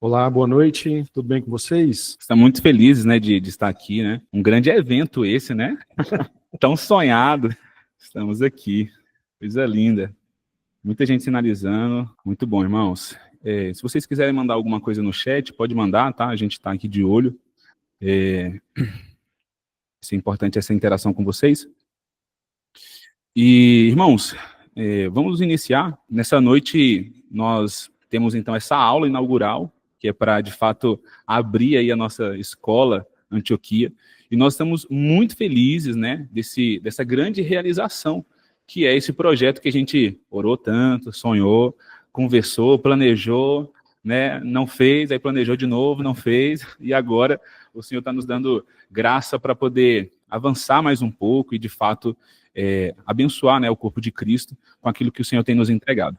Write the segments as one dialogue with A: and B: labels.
A: Olá, boa noite, tudo bem com vocês?
B: Estamos muito felizes, né, de estar aqui, né? Um grande evento esse, né? Tão sonhado. Estamos aqui. Coisa linda. Muita gente sinalizando. Muito bom, irmãos. Se vocês quiserem mandar alguma coisa no chat, pode mandar, tá? A gente está aqui de olho. É importante essa interação com vocês. E, irmãos, vamos iniciar. Nessa noite, nós temos, então, essa aula inaugural, que é para, de fato, abrir aí a nossa escola Antioquia. E nós estamos muito felizes, né, dessa grande realização, que é esse projeto que a gente orou tanto, sonhou, conversou, planejou, né, não fez, aí planejou de novo, não fez, e agora o Senhor está nos dando graça para poder avançar mais um pouco e, de fato, abençoar, né, o corpo de Cristo com aquilo que o Senhor tem nos entregado.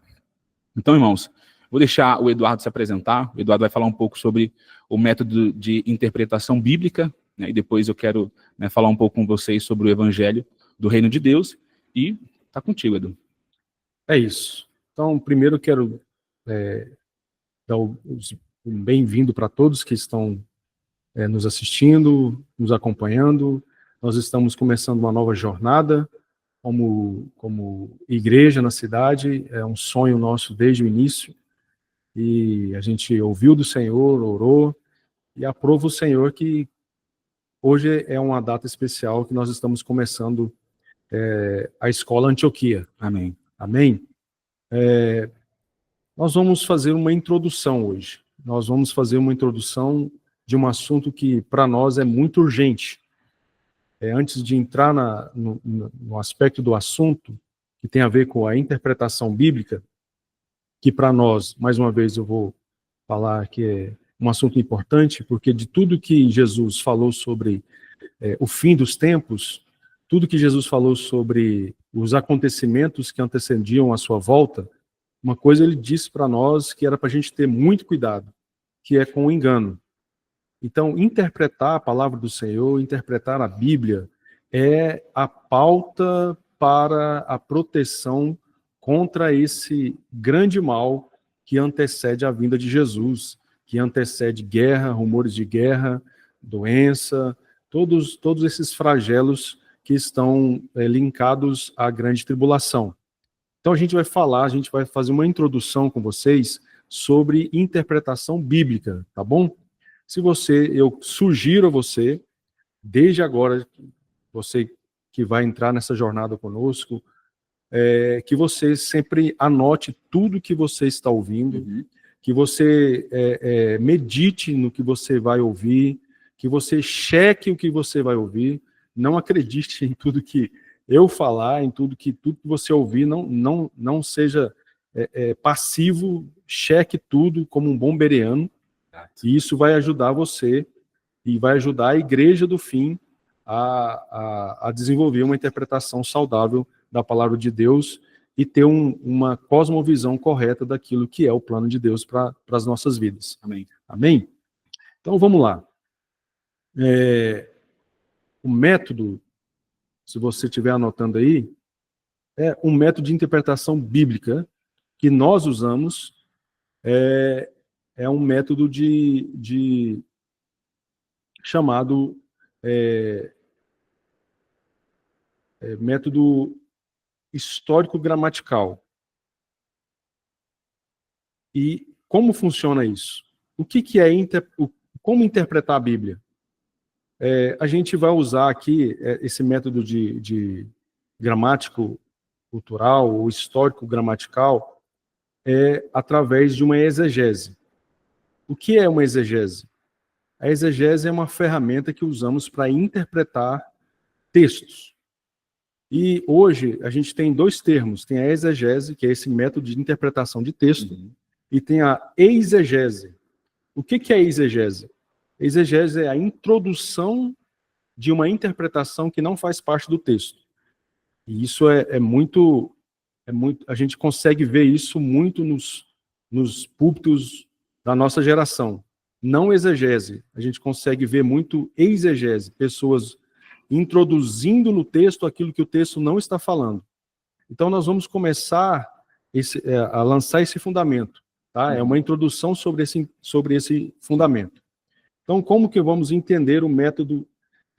B: Então, irmãos, vou deixar o Eduardo se apresentar. O Eduardo vai falar um pouco sobre o método de interpretação bíblica, né, e depois eu quero, né, falar um pouco com vocês sobre o Evangelho do Reino de Deus. E está contigo, Edu.
A: É isso. Então, primeiro eu quero dar um bem-vindo para todos que estão nos assistindo, nos acompanhando. Nós estamos começando uma nova jornada como igreja na cidade. É um sonho nosso desde o início. E a gente ouviu do Senhor, orou, e aprova o Senhor que hoje é uma data especial que nós estamos começando a Escola Antioquia.
B: Amém.
A: Amém? Nós vamos fazer uma introdução hoje. Nós vamos fazer uma introdução de um assunto que, para nós, é muito urgente. Antes de entrar no aspecto do assunto, que tem a ver com a interpretação bíblica, que para nós, mais uma vez, eu vou falar que é um assunto importante, porque de tudo que Jesus falou sobre o fim dos tempos, tudo que Jesus falou sobre os acontecimentos que antecediam a sua volta, uma coisa ele disse para nós que era para a gente ter muito cuidado, que é com o engano. Então, interpretar a palavra do Senhor, interpretar a Bíblia, é a pauta para a proteção contra esse grande mal que antecede a vinda de Jesus, que antecede guerra, rumores de guerra, doença, todos esses flagelos que estão linkados à grande tribulação. Então a gente vai fazer uma introdução com vocês sobre interpretação bíblica, tá bom? Eu sugiro a você, desde agora, você que vai entrar nessa jornada conosco, que você sempre anote tudo que você está ouvindo, que você medite no que você vai ouvir, que você cheque o que você vai ouvir, não acredite em tudo que eu falar, em tudo que você ouvir, não seja passivo, cheque tudo como um bom bereano, e isso vai ajudar você e vai ajudar a igreja do fim a desenvolver uma interpretação saudável da palavra de Deus e ter uma cosmovisão correta daquilo que é o plano de Deus para as nossas vidas.
B: Amém.
A: Amém? Então vamos lá. O método, se você estiver anotando aí, é um método de interpretação bíblica que nós usamos, é um método chamado método histórico-gramatical. E como funciona isso? O que é como interpretar a Bíblia? A gente vai usar aqui esse método de gramático cultural ou histórico-gramatical através de uma exegese. O que é uma exegese? A exegese é uma ferramenta que usamos para interpretar textos. E hoje a gente tem dois termos. Tem a exegese, que é esse método de interpretação de texto, e tem a eisegese. O que é a eisegese? A exegese é a introdução de uma interpretação que não faz parte do texto. E isso é muito... a gente consegue ver isso muito nos púlpitos da nossa geração. Não exegese. A gente consegue ver muito exegese, pessoas introduzindo no texto aquilo que o texto não está falando. Então nós vamos começar a lançar esse fundamento. tá? É uma introdução sobre esse fundamento. Então, como que vamos entender o método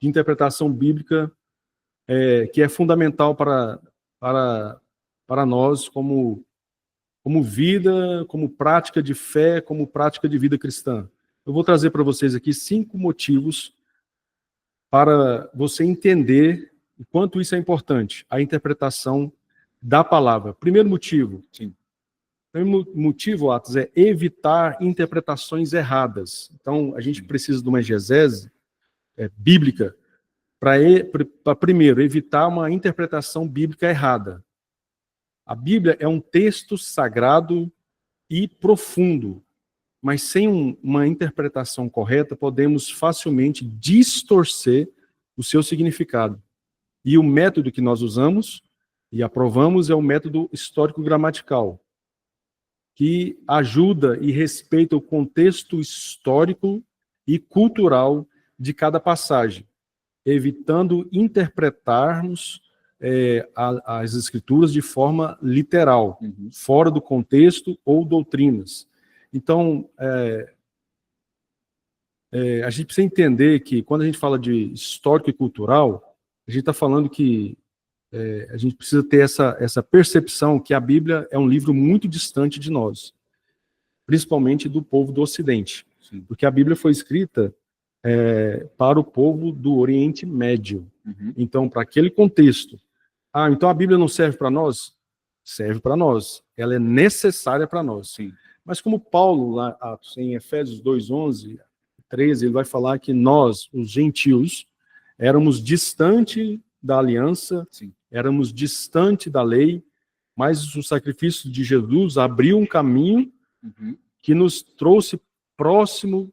A: de interpretação bíblica que é fundamental para nós como vida, como prática de fé, como prática de vida cristã? Eu vou trazer para vocês aqui 5 motivos para você entender o quanto isso é importante, a interpretação da palavra. Primeiro motivo.
B: Sim.
A: O primeiro motivo, Atos, é evitar interpretações erradas. Então, a gente precisa de uma exegese bíblica para, primeiro, evitar uma interpretação bíblica errada. A Bíblia é um texto sagrado e profundo, mas sem uma interpretação correta, podemos facilmente distorcer o seu significado. E o método que nós usamos e aprovamos é o método histórico-gramatical, que ajuda e respeita o contexto histórico e cultural de cada passagem, evitando interpretarmos as escrituras de forma literal, fora do contexto ou doutrinas. Então, a gente precisa entender que, quando a gente fala de histórico e cultural, a gente está falando que a gente precisa ter essa percepção que a Bíblia é um livro muito distante de nós, principalmente do povo do Ocidente. Sim. Porque a Bíblia foi escrita para o povo do Oriente Médio. Então, para aquele contexto. Então a Bíblia não serve para nós? Serve para nós. Ela é necessária para nós. Sim. Mas como Paulo, lá em Efésios 2:11, 13, ele vai falar que nós, os gentios, éramos distante da aliança, sim, éramos distante da lei, mas o sacrifício de Jesus abriu um caminho que nos trouxe próximo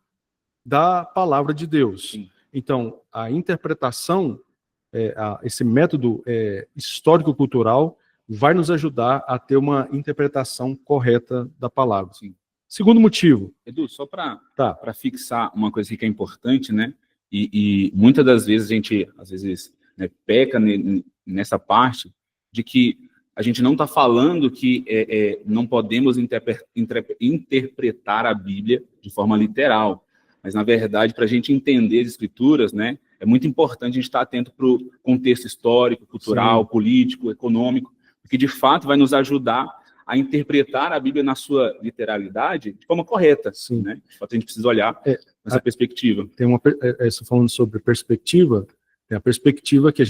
A: da palavra de Deus. Sim. Então, a interpretação, esse método histórico-cultural, vai nos ajudar a ter uma interpretação correta da palavra. Sim. Segundo motivo.
B: Edu, só para fixar uma coisa que é importante, né? E muitas das vezes a gente, às vezes, né, peca nessa parte de que a gente não está falando que não podemos interpretar a Bíblia de forma literal. Mas, na verdade, para a gente entender as escrituras, né, é muito importante a gente estar atento para o contexto histórico, cultural, sim, político, econômico, porque, de fato, vai nos ajudar a interpretar a Bíblia na sua literalidade de forma correta. Sim. Né? De fato, a gente precisa olhar nessa perspectiva.
A: Falando sobre perspectiva, tem a perspectiva que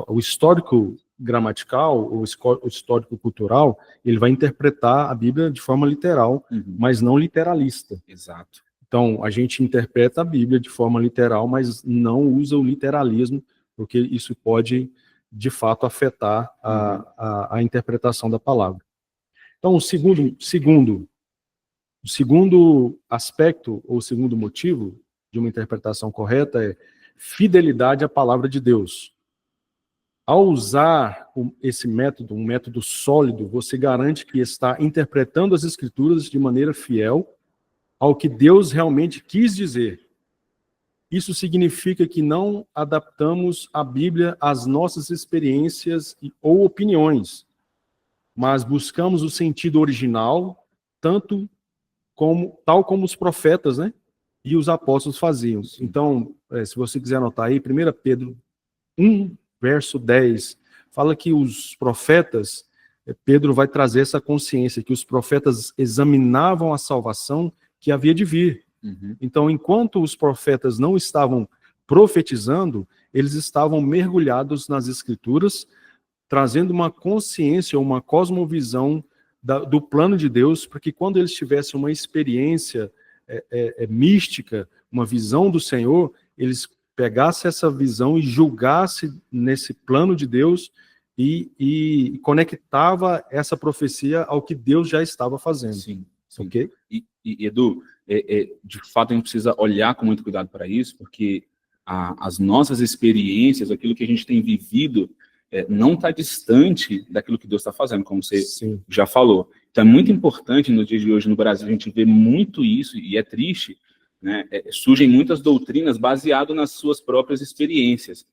A: o histórico gramatical, o histórico cultural, ele vai interpretar a Bíblia de forma literal, mas não literalista.
B: Exato.
A: Então, a gente interpreta a Bíblia de forma literal, mas não usa o literalismo, porque isso pode, de fato, afetar a interpretação da palavra. Então, o segundo aspecto, ou segundo motivo de uma interpretação correta é fidelidade à palavra de Deus. Ao usar esse método, um método sólido, você garante que está interpretando as Escrituras de maneira fiel ao que Deus realmente quis dizer. Isso significa que não adaptamos a Bíblia às nossas experiências ou opiniões, mas buscamos o sentido original, tal como os profetas, né, e os apóstolos faziam. Então, se você quiser anotar aí, 1 Pedro 1, verso 10, fala que os profetas, Pedro vai trazer essa consciência, que os profetas examinavam a salvação que havia de vir. Então, enquanto os profetas não estavam profetizando, eles estavam mergulhados nas Escrituras, trazendo uma consciência, uma cosmovisão do plano de Deus, para que quando eles tivessem uma experiência mística, uma visão do Senhor, eles pegassem essa visão e julgassem nesse plano de Deus e conectava essa profecia ao que Deus já estava fazendo.
B: Sim.
A: Ok?
B: E Edu, de fato a gente precisa olhar com muito cuidado para isso, porque as nossas experiências, aquilo que a gente tem vivido, não está distante daquilo que Deus está fazendo, como você sim, já falou. Então é muito importante, nos dias de hoje no Brasil, a gente vê muito isso, e é triste, né? Surgem muitas doutrinas baseadas nas suas próprias experiências.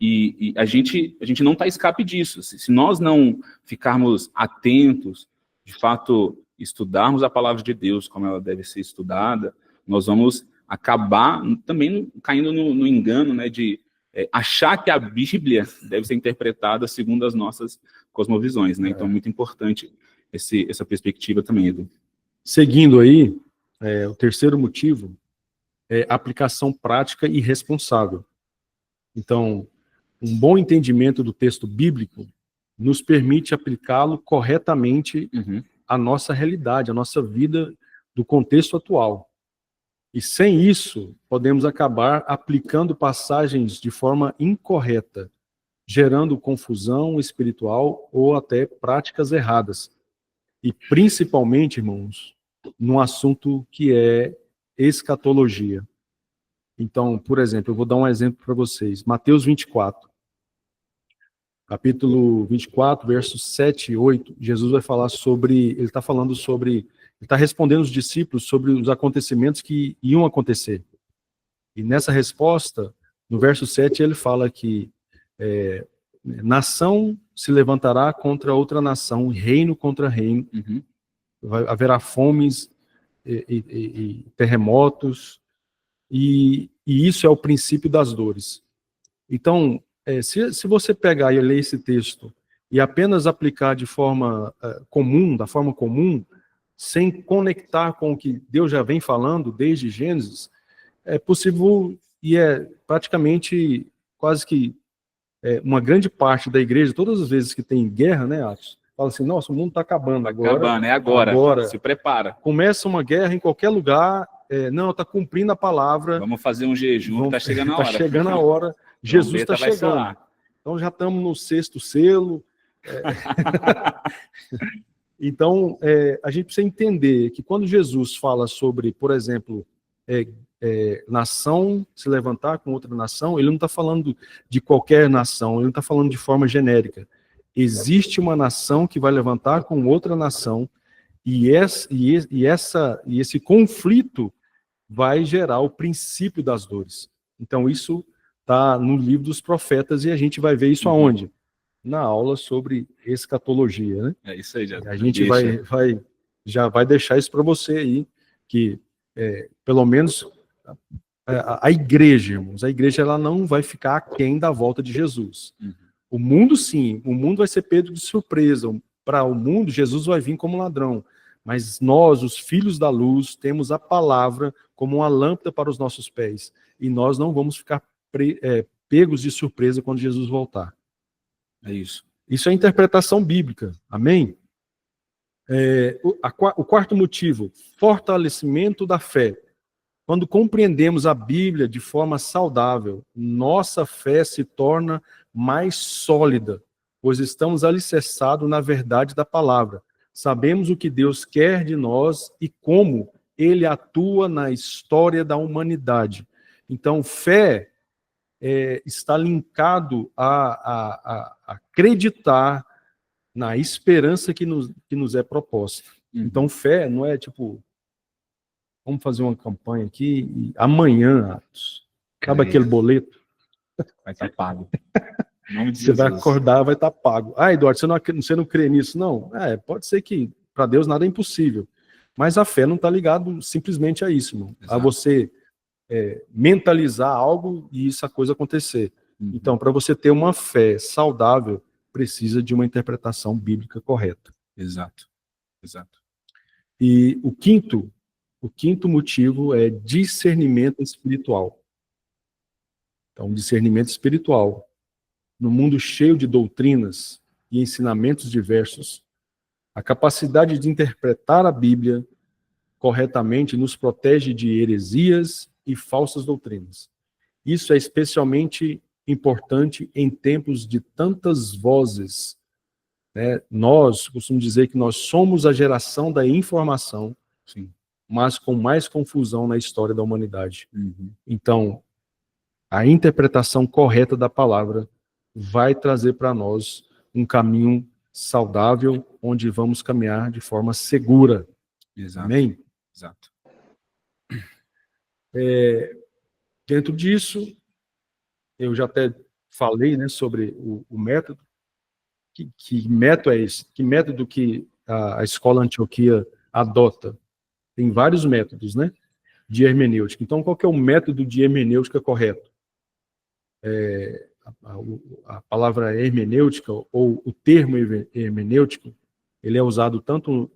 B: E a gente não está escape disso. Se nós não ficarmos atentos, de fato, estudarmos a palavra de Deus como ela deve ser estudada, nós vamos acabar também caindo no engano, né, de achar que a Bíblia deve ser interpretada segundo as nossas cosmovisões, né? Então é muito importante essa perspectiva também, Edu.
A: Seguindo aí, o terceiro motivo é aplicação prática e responsável. Então, um bom entendimento do texto bíblico nos permite aplicá-lo corretamente à nossa realidade, à nossa vida do contexto atual. E sem isso, podemos acabar aplicando passagens de forma incorreta, gerando confusão espiritual ou até práticas erradas. E principalmente, irmãos, num assunto que é escatologia. Então, por exemplo, eu vou dar um exemplo para vocês. Mateus 24. Capítulo 24, versos 7 e 8, Jesus vai falar sobre, ele está respondendo os discípulos sobre os acontecimentos que iam acontecer. E nessa resposta, no verso 7, ele fala que nação se levantará contra outra nação, reino contra reino, haverá fomes e terremotos, e isso é o princípio das dores. Então, se você pegar e ler esse texto e apenas aplicar de forma comum, da forma comum, sem conectar com o que Deus já vem falando desde Gênesis, é possível e é praticamente quase que uma grande parte da igreja, todas as vezes que tem guerra, né, Atos, fala assim, nossa, o mundo está acabando agora.
B: Acabando, é agora, se prepara.
A: Começa uma guerra em qualquer lugar, não, está cumprindo a palavra.
B: Vamos fazer um jejum, está chegando a hora.
A: Está chegando a hora. Jesus está chegando. Então já estamos no 6º selo. Então, a gente precisa entender que quando Jesus fala sobre, por exemplo, nação se levantar com outra nação, ele não está falando de qualquer nação, ele não está falando de forma genérica. Existe uma nação que vai levantar com outra nação e esse conflito vai gerar o princípio das dores. Então, isso está no livro dos profetas e a gente vai ver isso aonde? Na aula sobre escatologia, né?
B: É isso aí, já.
A: A gente já vai deixar isso para você aí, que pelo menos a igreja, irmãos, a igreja ela não vai ficar aquém da volta de Jesus. O mundo, sim, o mundo vai ser pego de surpresa. Para o mundo, Jesus vai vir como ladrão. Mas nós, os filhos da luz, temos a palavra como uma lâmpada para os nossos pés. E nós não vamos ficar pegos de surpresa quando Jesus voltar.
B: É isso.
A: Isso é interpretação bíblica. Amém? O quarto motivo, fortalecimento da fé. Quando compreendemos a Bíblia de forma saudável, nossa fé se torna mais sólida, pois estamos alicerçados na verdade da palavra. Sabemos o que Deus quer de nós e como Ele atua na história da humanidade. Então, fé está linkado a acreditar na esperança que nos é proposta. Então, fé não é tipo, vamos fazer uma campanha aqui, e amanhã, Atos, acaba aquele boleto.
B: Vai estar pago.
A: Você vai acordar, vai estar pago. Eduardo, você não crê nisso? Não. Pode ser que para Deus nada é impossível. Mas a fé não está ligada simplesmente a isso, irmão. A você mentalizar algo e essa coisa acontecer. Então, para você ter uma fé saudável, precisa de uma interpretação bíblica correta.
B: Exato.
A: E o quinto motivo é discernimento espiritual. Então, discernimento espiritual. No mundo cheio de doutrinas e ensinamentos diversos, a capacidade de interpretar a Bíblia corretamente nos protege de heresias e falsas doutrinas. Isso é especialmente importante em tempos de tantas vozes. Nós costumamos dizer que nós somos a geração da informação, sim, mas com mais confusão na história da humanidade. Então, a interpretação correta da palavra vai trazer para nós um caminho saudável, onde vamos caminhar de forma segura.
B: Exato.
A: Amém?
B: Exato.
A: Dentro disso, eu já até falei, né, sobre o método. Que método é esse? Que método que a Escola Antioquia adota. Tem vários métodos, né, de hermenêutica. Então, qual que é o método de hermenêutica correto? A palavra hermenêutica, ou o termo hermenêutica, ele é usado tanto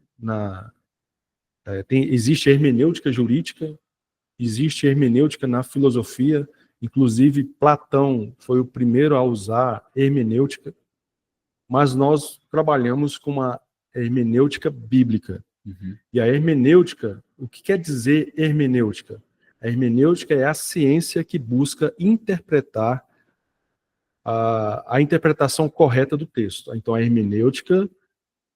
A: existe hermenêutica jurídica, existe hermenêutica na filosofia, inclusive Platão foi o primeiro a usar hermenêutica, mas nós trabalhamos com uma hermenêutica bíblica. E a hermenêutica, o que quer dizer hermenêutica? A hermenêutica é a ciência que busca interpretar a interpretação correta do texto. Então, a hermenêutica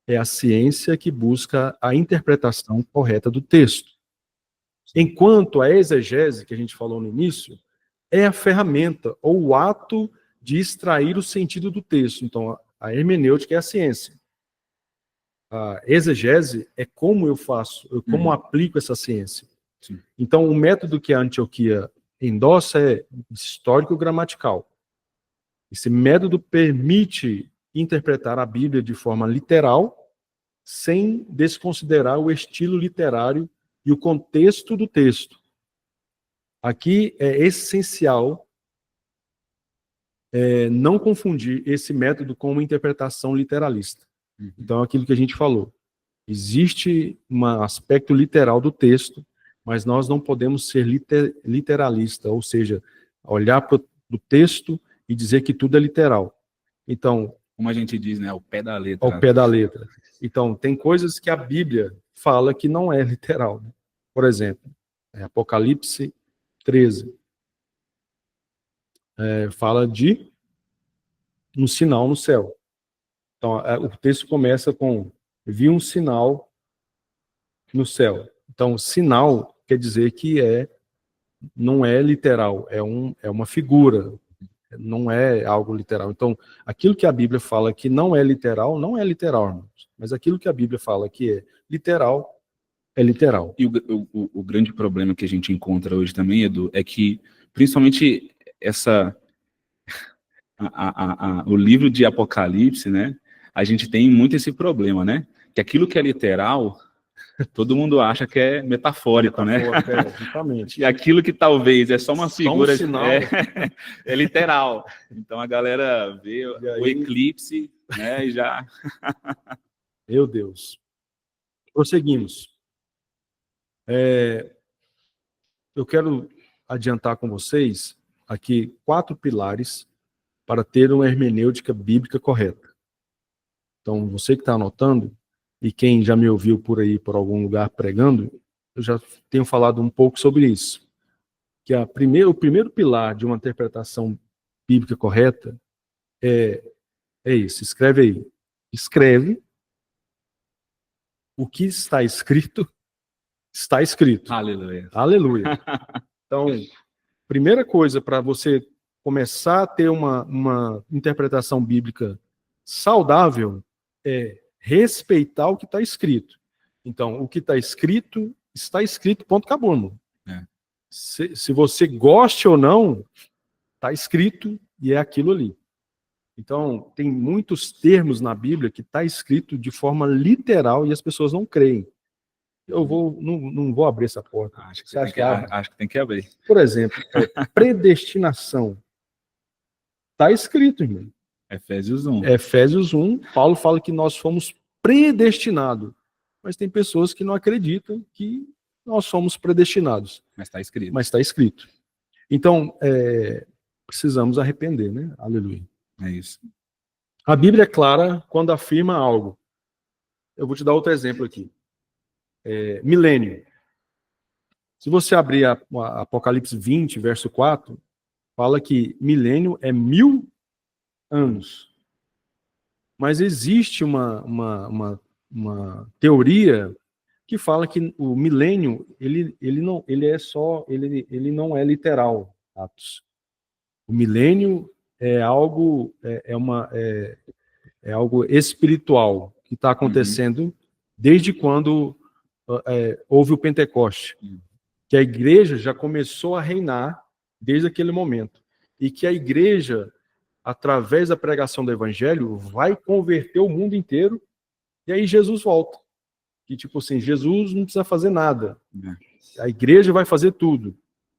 A: é a ciência que busca a interpretação correta do texto. Enquanto a exegese, que a gente falou no início, é a ferramenta ou o ato de extrair o sentido do texto. Então, a hermenêutica é a ciência. A exegese é como eu faço, como aplico essa ciência.
B: Sim.
A: Então, o método que a Antioquia endossa é histórico-gramatical. Esse método permite interpretar a Bíblia de forma literal, sem desconsiderar o estilo literário e o contexto do texto. Aqui é essencial não confundir esse método com uma interpretação literalista. Então, é aquilo que a gente falou. Existe um aspecto literal do texto, mas nós não podemos ser literalista, ou seja, olhar para o texto e dizer que tudo é literal. Então,
B: como a gente diz, né, ao pé da letra.
A: Ao pé da letra. Então, tem coisas que a Bíblia fala que não é literal. Por exemplo, Apocalipse 13. Fala de um sinal no céu. Então, o texto começa com: vi um sinal no céu. Então, sinal quer dizer que não é literal, é uma figura, não é algo literal. Então, aquilo que a Bíblia fala que não é literal, irmãos. Mas aquilo que a Bíblia fala que é literal, é literal.
B: E o grande problema que a gente encontra hoje também, Edu, é que, principalmente, o livro de Apocalipse, né, a gente tem muito esse problema, né? Que aquilo que é literal, todo mundo acha que é metafórico, né?
A: Exatamente.
B: E aquilo que talvez é só uma figura,
A: um sinal.
B: É literal. Então a galera vê o eclipse, né, e já...
A: Meu Deus. Prosseguimos. Eu quero adiantar com vocês aqui 4 pilares para ter uma hermenêutica bíblica correta. Então, você que está anotando, e quem já me ouviu por aí, por algum lugar pregando, eu já tenho falado um pouco sobre isso. Que o primeiro pilar de uma interpretação bíblica correta é isso. Escreve aí. Escreve o que está escrito, está escrito.
B: Aleluia.
A: Aleluia. Então, primeira coisa para você começar a ter uma interpretação bíblica saudável é respeitar o que está escrito. Então, o que está escrito, ponto, acabou, irmão. Se você goste ou não, está escrito e é aquilo ali. Então, tem muitos termos na Bíblia que está escrito de forma literal e as pessoas não creem. Eu não vou abrir essa porta.
B: Acho que tem que abrir.
A: Por exemplo, predestinação. Está escrito, irmão.
B: Efésios 1.
A: Efésios 1, Paulo fala que nós fomos predestinados. Mas tem pessoas que não acreditam que nós somos predestinados.
B: Mas está escrito.
A: Mas está escrito. Então, precisamos arrepender, né? Aleluia.
B: É isso.
A: A Bíblia é clara quando afirma algo. Eu vou te dar outro exemplo aqui. Milênio. Se você abrir a Apocalipse 20, verso 4, fala que milênio é 1000 anos. Mas existe uma teoria que fala que o milênio ele não é literal, Atos. O milênio é algo algo espiritual que está acontecendo desde quando houve o Pentecoste, que a igreja já começou a reinar desde aquele momento e que a igreja, através da pregação do evangelho, vai converter o mundo inteiro, e aí Jesus volta. que tipo assim, Jesus não precisa fazer nada. A igreja vai fazer tudo.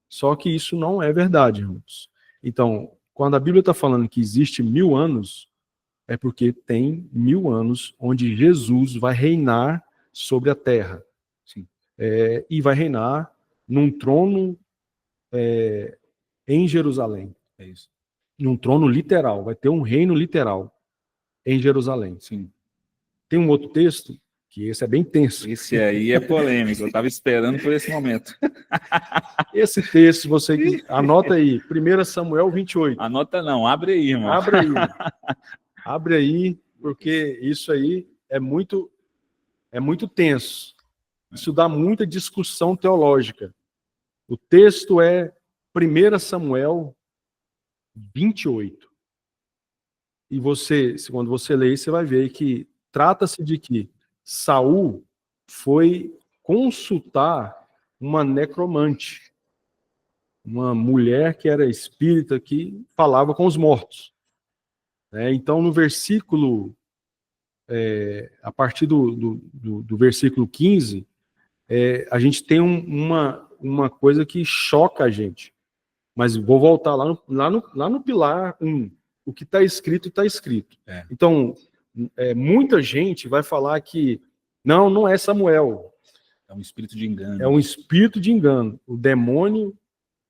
A: Só que isso não é verdade, irmãos. Então, quando a Bíblia está falando que existe 1000 anos, é porque tem 1000 anos onde Jesus vai reinar sobre a terra.
B: Sim.
A: E vai reinar num trono em Jerusalém.
B: É isso.
A: Num trono literal. Vai ter um reino literal em Jerusalém.
B: Sim.
A: Tem um outro texto, que esse é bem tenso.
B: Esse aí é polêmico, eu estava esperando por esse momento.
A: Esse texto, você que anota aí, 1 Samuel 28.
B: Anota não, abre aí, irmão.
A: Abre aí. Abre aí, porque isso aí é muito tenso. Isso dá muita discussão teológica. O texto é 1 Samuel 28. E você, quando você lê, você vai ver que trata-se de que Saul foi consultar uma necromante, uma mulher que era espírita que falava com os mortos. Então, no versículo, a partir do versículo 15, a gente tem uma coisa que choca a gente. Mas vou voltar lá no pilar 1. O que está escrito, está escrito. Então, muita gente vai falar que não é Samuel.
B: É um espírito de engano.
A: É um espírito de engano. O demônio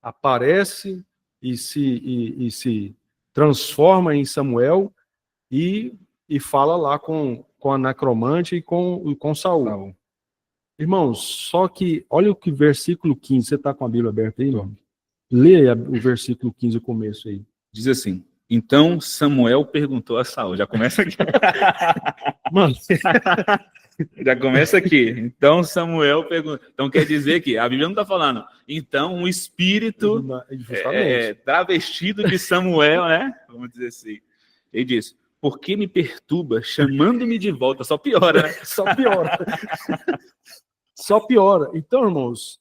A: aparece e se transforma em Samuel e fala lá com a necromante e com Saul. Irmãos, só que olha o que versículo 15. Você está com a Bíblia aberta aí, irmão? Leia o versículo 15, o começo aí.
B: Diz assim: então Samuel perguntou a Saul. Já começa aqui.
A: Mano.
B: Já começa aqui. Então Samuel perguntou. Então quer dizer que a Bíblia não está falando. Então um espírito travestido de Samuel, né? Vamos dizer assim. Ele diz: por que me perturba chamando-me de volta? Só piora, né?
A: Só piora. Só piora. Então, irmãos,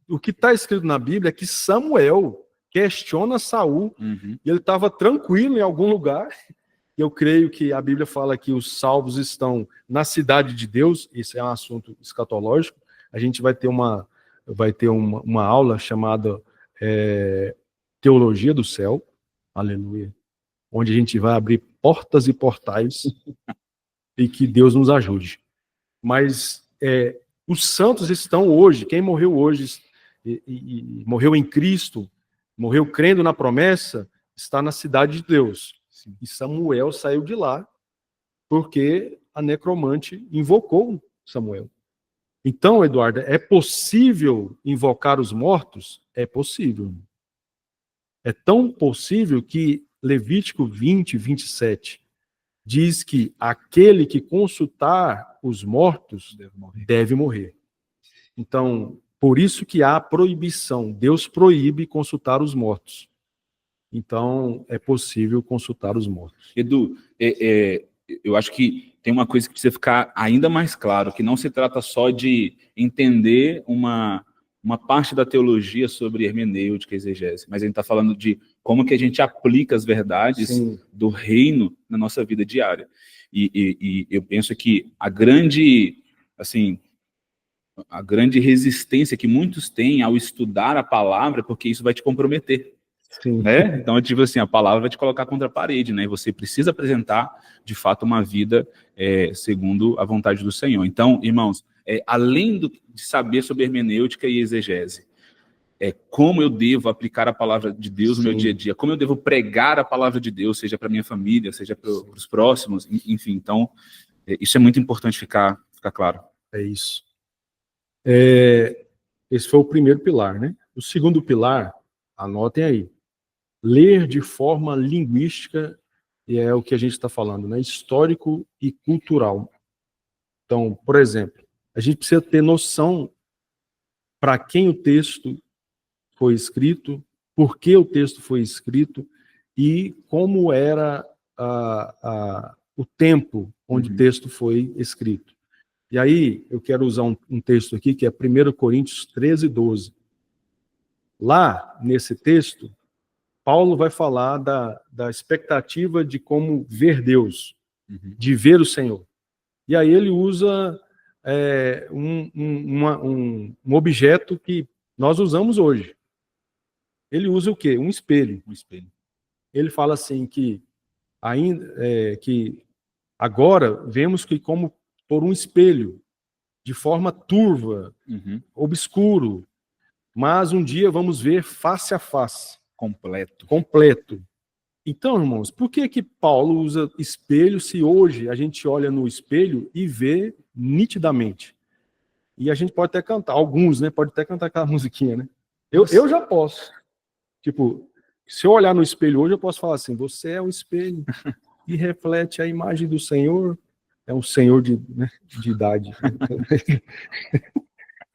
A: o que está escrito na Bíblia é que Samuel questiona Saul, e ele estava tranquilo em algum lugar. Eu creio que a Bíblia fala que os salvos estão na cidade de Deus. Esse é um assunto escatológico. A gente vai ter uma aula chamada Teologia do Céu, aleluia, onde a gente vai abrir portas e portais e que Deus nos ajude. Mas os santos estão hoje, quem morreu hoje e morreu em Cristo, morreu crendo na promessa, está na cidade de Deus. Sim. E Samuel saiu de lá porque a necromante invocou Samuel. Então, Eduardo, é possível invocar os mortos? É possível. É tão possível que Levítico 20, 27 diz que aquele que consultar os mortos deve morrer. Então, por isso que há proibição. Deus proíbe consultar os mortos. Então, é possível consultar os mortos.
B: Edu, eu acho que tem uma coisa que precisa ficar ainda mais claro, que não se trata só de entender uma parte da teologia sobre hermenêutica e exegese, mas a gente está falando de como que a gente aplica as verdades do reino na nossa vida diária. E eu penso que a grande resistência que muitos têm ao estudar a palavra, porque isso vai te comprometer.
A: Sim.
B: Né? Então, tipo assim, a palavra vai te colocar contra a parede, né? E você precisa apresentar, de fato, uma vida segundo a vontade do Senhor. Então, irmãos, além de saber sobre hermenêutica e exegese, como eu devo aplicar a palavra de Deus no meu dia a dia, como eu devo pregar a palavra de Deus, seja para minha família, seja para os próximos, enfim. Então, isso é muito importante ficar claro.
A: É isso. Esse foi o primeiro pilar, né? O segundo pilar, anotem aí. Ler de forma linguística, e é o que a gente está falando, né? Histórico e cultural. Então, por exemplo, a gente precisa ter noção para quem o texto foi escrito, por que o texto foi escrito e como era o tempo onde o texto foi escrito. E aí, eu quero usar um texto aqui, que é 1 Coríntios 13, 12. Lá, nesse texto, Paulo vai falar da expectativa de como ver Deus, de ver o Senhor. E aí ele usa um objeto que nós usamos hoje. Ele usa o quê? Um espelho.
B: Um espelho.
A: Ele fala assim que agora vemos que como por um espelho, de forma turva, obscuro, mas um dia vamos ver face a face. Completo. Então, irmãos, por que Paulo usa espelho se hoje a gente olha no espelho e vê nitidamente? E a gente pode até cantar, alguns, né? Pode até cantar aquela musiquinha, né? Eu já posso. Tipo, se eu olhar no espelho hoje, eu posso falar assim, você é um espelho e reflete a imagem do Senhor. É um senhor de idade.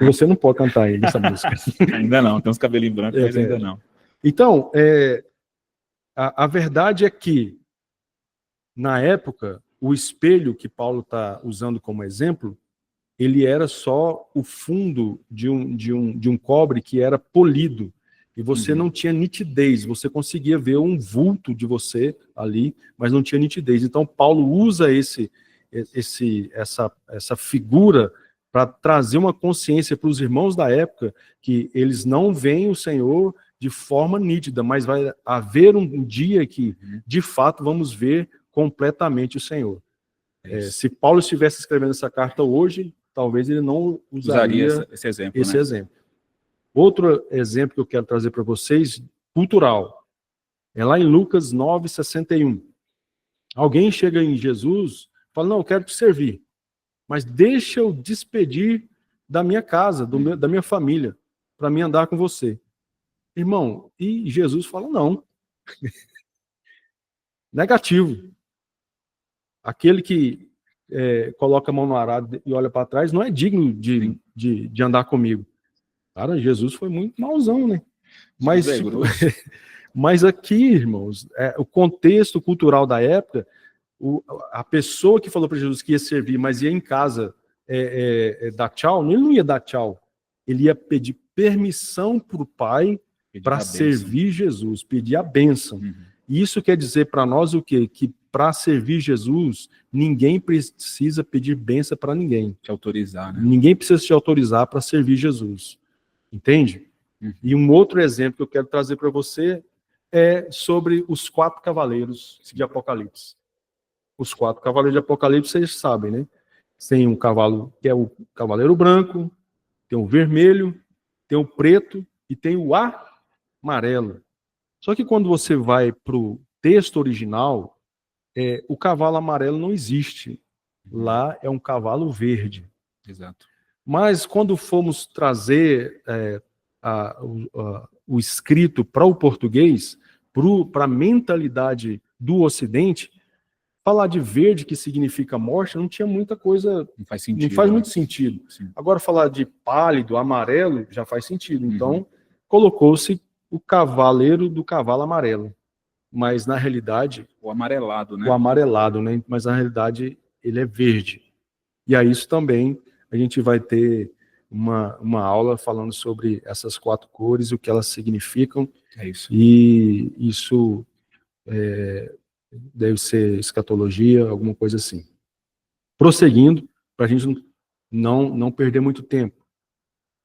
A: Você não pode cantar ainda essa música.
B: Ainda não, tem uns cabelinhos brancos, mas ainda não.
A: Então, a verdade é que, na época, o espelho que Paulo está usando como exemplo, ele era só o fundo de um cobre que era polido. E você não tinha nitidez, você conseguia ver um vulto de você ali, mas não tinha nitidez. Então, Paulo usa essa figura para trazer uma consciência para os irmãos da época que eles não veem o Senhor de forma nítida, mas vai haver um dia que, de fato, vamos ver completamente o Senhor. Se Paulo estivesse escrevendo essa carta hoje, talvez ele não usaria
B: esse exemplo.
A: Outro exemplo que eu quero trazer para vocês, cultural, é lá em Lucas 9:61. Alguém chega em Jesus e fala, não, eu quero te servir, mas deixa eu despedir da minha casa, da minha família, para mim andar com você. Irmão, e Jesus fala, não. Negativo. Aquele que coloca a mão no arado e olha para trás não é digno de andar comigo. Cara, Jesus foi muito mauzão, né? Mas aqui, irmãos, o contexto cultural da época, a pessoa que falou para Jesus que ia servir, mas ia em casa dar tchau, ele não ia dar tchau. Ele ia pedir permissão para o Pai para servir Jesus, pedir a bênção. E isso quer dizer para nós o quê? Que para servir Jesus, ninguém precisa pedir bênção para ninguém.
B: Te autorizar, né?
A: Ninguém precisa te autorizar para servir Jesus. Entende? E um outro exemplo que eu quero trazer para você é sobre os 4 cavaleiros de Apocalipse. Os 4 cavaleiros de Apocalipse, vocês sabem, né? Tem um cavalo que é o cavaleiro branco, tem o vermelho, tem o preto e tem o amarelo. Só que quando você vai para o texto original, o cavalo amarelo não existe. Lá é um cavalo verde.
B: Exato.
A: Mas quando formos trazer o escrito para o português, para a mentalidade do Ocidente, falar de verde, que significa morte, não tinha muita coisa.
B: Não faz sentido.
A: Não faz muito sentido.
B: Sim.
A: Agora, falar de pálido, amarelo, já faz sentido. Então, colocou-se o cavaleiro do cavalo amarelo. Mas, na realidade...
B: O amarelado, né?
A: O amarelado, né? Mas, na realidade, ele é verde. E a isso também a gente vai ter uma aula falando sobre essas 4 cores, o que elas significam.
B: É isso.
A: E isso deve ser escatologia, alguma coisa assim. Prosseguindo, para a gente não perder muito tempo.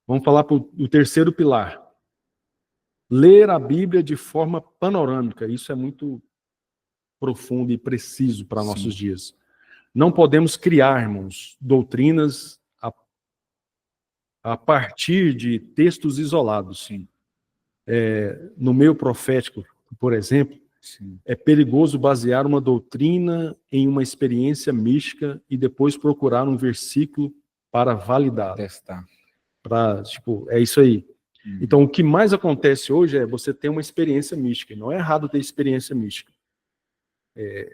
A: Vamos falar para o terceiro pilar. Ler a Bíblia de forma panorâmica. Isso é muito profundo e preciso para nossos dias. Não podemos criar, irmãos, doutrinas a partir de textos isolados. Sim. No meio profético, por exemplo, é perigoso basear uma doutrina em uma experiência mística e depois procurar um versículo para validar.
B: Testar.
A: É isso aí. Então, o que mais acontece hoje é você ter uma experiência mística. Não é errado ter experiência mística.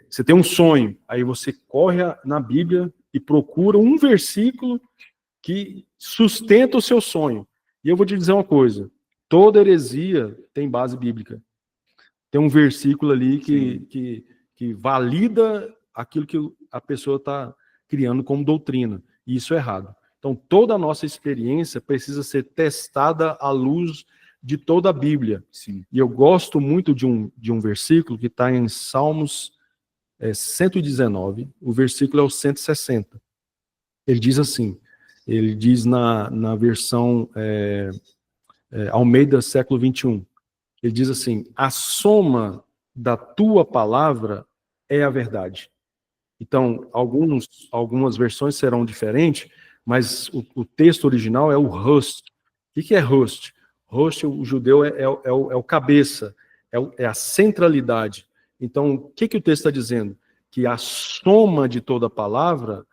A: Você tem um sonho, aí você corre na Bíblia e procura um versículo que sustenta o seu sonho. E eu vou te dizer uma coisa, toda heresia tem base bíblica. Tem um versículo ali que valida aquilo que a pessoa está criando como doutrina. E isso é errado. Então, toda a nossa experiência precisa ser testada à luz de toda a Bíblia.
B: Sim.
A: E eu gosto muito de um versículo que está em Salmos 119, o versículo é o 160. Ele diz assim, ele diz na versão Almeida século 21, ele diz assim, a soma da tua palavra é a verdade. Então, algumas versões serão diferentes, mas o texto original é o host. O que é host? Host, o judeu é o cabeça, é a centralidade. Então, o que o texto está dizendo? Que a soma de toda a palavra,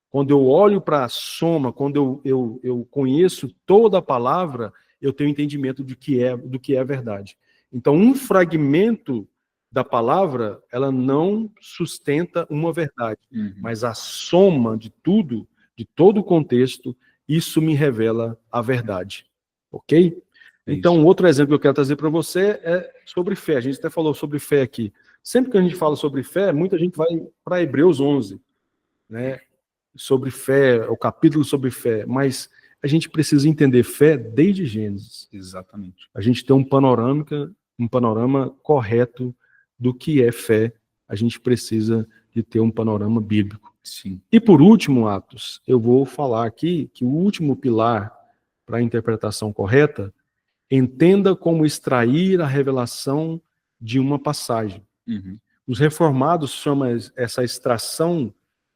A: quando eu olho para a soma, quando eu conheço toda a palavra, eu tenho entendimento do que é a verdade. Então, um fragmento da palavra, ela não sustenta uma verdade, mas a soma de tudo, de todo o contexto, isso me revela a verdade. Ok? Então, outro exemplo que eu quero trazer para você é sobre fé. A gente até falou sobre fé aqui. Sempre que a gente fala sobre fé, muita gente vai para Hebreus 11, né? Sobre fé, o capítulo sobre fé, mas a gente precisa entender fé desde Gênesis.
B: Exatamente.
A: A gente tem um panorama correto do que é fé. A gente precisa de ter um panorama bíblico.
B: Sim.
A: E por último, Atos, eu vou falar aqui que o último pilar para a interpretação correta, entenda como extrair a revelação de uma passagem. Os reformados chamam essa extração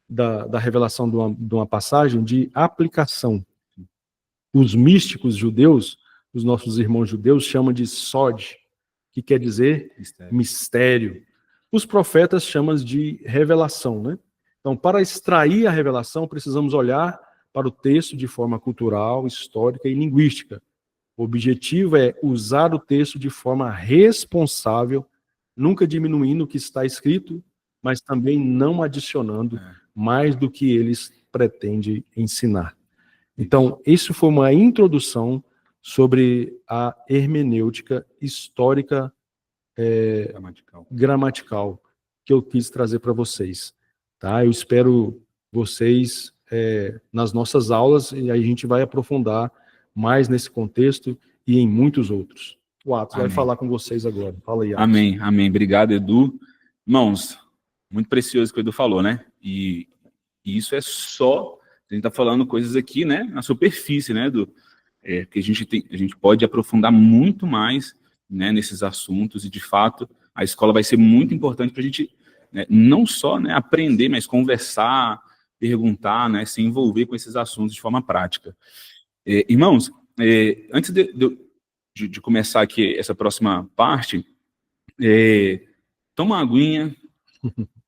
A: da revelação de uma passagem de aplicação. Os místicos judeus, os nossos irmãos judeus, chamam de sod, que quer dizer mistério. Os profetas chamam de revelação, né? Então, para extrair a revelação, precisamos olhar para o texto de forma cultural, histórica e linguística. O objetivo é usar o texto de forma responsável, nunca diminuindo o que está escrito, mas também não adicionando mais do que eles pretendem ensinar. Então, isso foi uma introdução sobre a hermenêutica histórica gramatical que eu quis trazer para vocês. Tá? Eu espero vocês nas nossas aulas e aí a gente vai aprofundar mais nesse contexto e em muitos outros. O Atos vai falar com vocês agora. Fala aí, Atos.
B: Amém, amém. Obrigado, Edu. Irmãos, muito precioso o que o Edu falou, né? E isso é só... A gente está falando coisas aqui, né? Na superfície, né, Edu? Que a gente pode aprofundar muito mais, né, nesses assuntos e, de fato, a escola vai ser muito importante para a gente, né, não só, né, aprender, mas conversar, perguntar, né, se envolver com esses assuntos de forma prática. Irmãos, antes de começar aqui essa próxima parte, toma uma aguinha,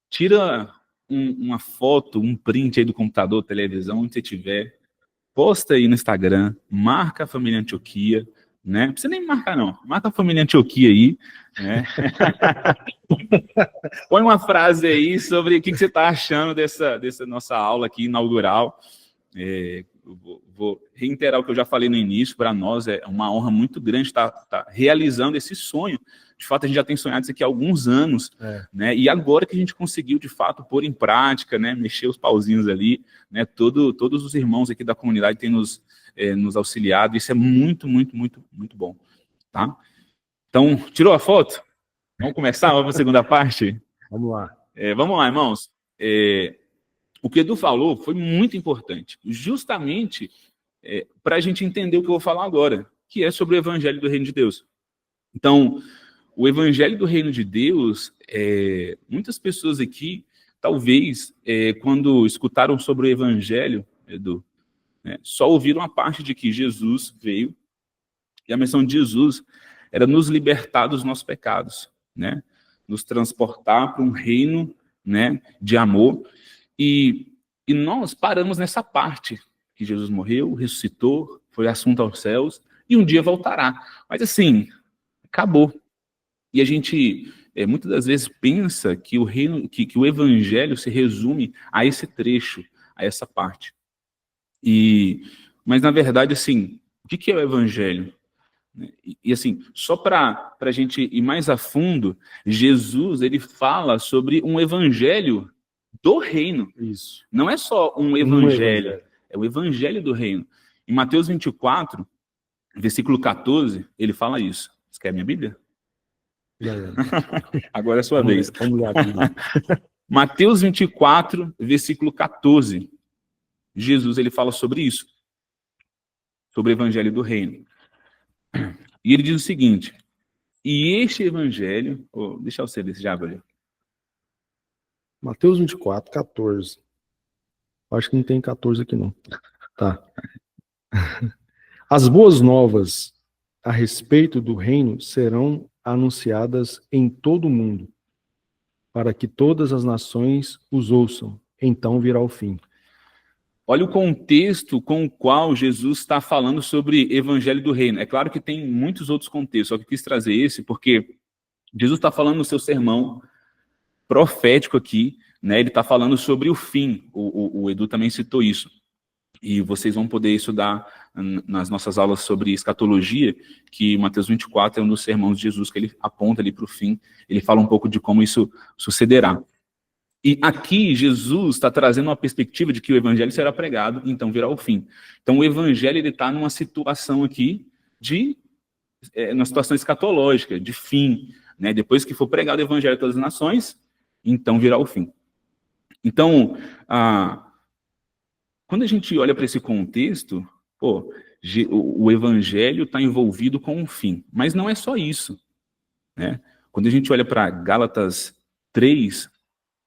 B: tira uma foto, um print aí do computador, televisão, onde você estiver, posta aí no Instagram, marca a família Antioquia, né? Não precisa nem marcar, não. Marca a família Antioquia aí, né? Põe uma frase aí sobre o que você está achando dessa nossa aula aqui inaugural. Vou reiterar o que eu já falei no início, para nós é uma honra muito grande estar realizando esse sonho. De fato, a gente já tem sonhado isso aqui há alguns anos, né? E agora que a gente conseguiu, de fato, pôr em prática, né? Mexer os pauzinhos ali, né? Todos os irmãos aqui da comunidade têm nos auxiliado, isso é muito, muito, muito, muito bom, tá? Então, tirou a foto? Vamos começar? Vamos para a segunda parte?
A: Vamos lá.
B: Vamos lá, irmãos. O que o Edu falou foi muito importante, justamente para a gente entender o que eu vou falar agora, que é sobre o Evangelho do Reino de Deus. Então, o Evangelho do Reino de Deus, muitas pessoas aqui, talvez, quando escutaram sobre o Evangelho, Edu, só ouviram a parte de que Jesus veio, e a missão de Jesus era nos libertar dos nossos pecados, né? Nos transportar para um reino, né, de amor. E nós paramos nessa parte, que Jesus morreu, ressuscitou, foi assunto aos céus, e um dia voltará. Mas assim, acabou. E a gente, muitas das vezes, pensa que o reino, que o evangelho se resume a esse trecho, a essa parte. Mas, na verdade, assim, o que é o evangelho? E assim, só para a gente ir mais a fundo, Jesus, ele fala sobre um evangelho do reino.
A: Isso.
B: Não é só um evangelho, é o evangelho do reino. Em Mateus 24, versículo 14, ele fala isso. Você quer a minha Bíblia? Agora é a sua vez.
A: Vamos lá.
B: Mateus 24, versículo 14. Jesus ele fala sobre isso, sobre o evangelho do reino. E ele diz o seguinte: e este evangelho, deixa eu ser desse já, velho.
A: Mateus 24, 14. Acho que não tem 14 aqui não. Tá. As boas novas a respeito do reino serão anunciadas em todo o mundo, para que todas as nações os ouçam. Então virá o fim.
B: Olha o contexto com o qual Jesus está falando sobre evangelho do reino. É claro que tem muitos outros contextos, só que eu quis trazer esse porque Jesus está falando no seu sermão profético aqui, né? Ele está falando sobre o fim. O Edu também citou isso. E vocês vão poder estudar nas nossas aulas sobre escatologia, que Mateus 24 é um dos sermões de Jesus que ele aponta ali para o fim. Ele fala um pouco de como isso sucederá. E aqui Jesus está trazendo uma perspectiva de que o evangelho será pregado, então virá o fim. Então o evangelho está numa situação aqui uma situação escatológica, de fim, né? Depois que for pregado o evangelho a todas as nações, então virá o fim. Então, quando a gente olha para esse contexto, o evangelho está envolvido com um fim. Mas não é só isso, né? Quando a gente olha para Gálatas 3,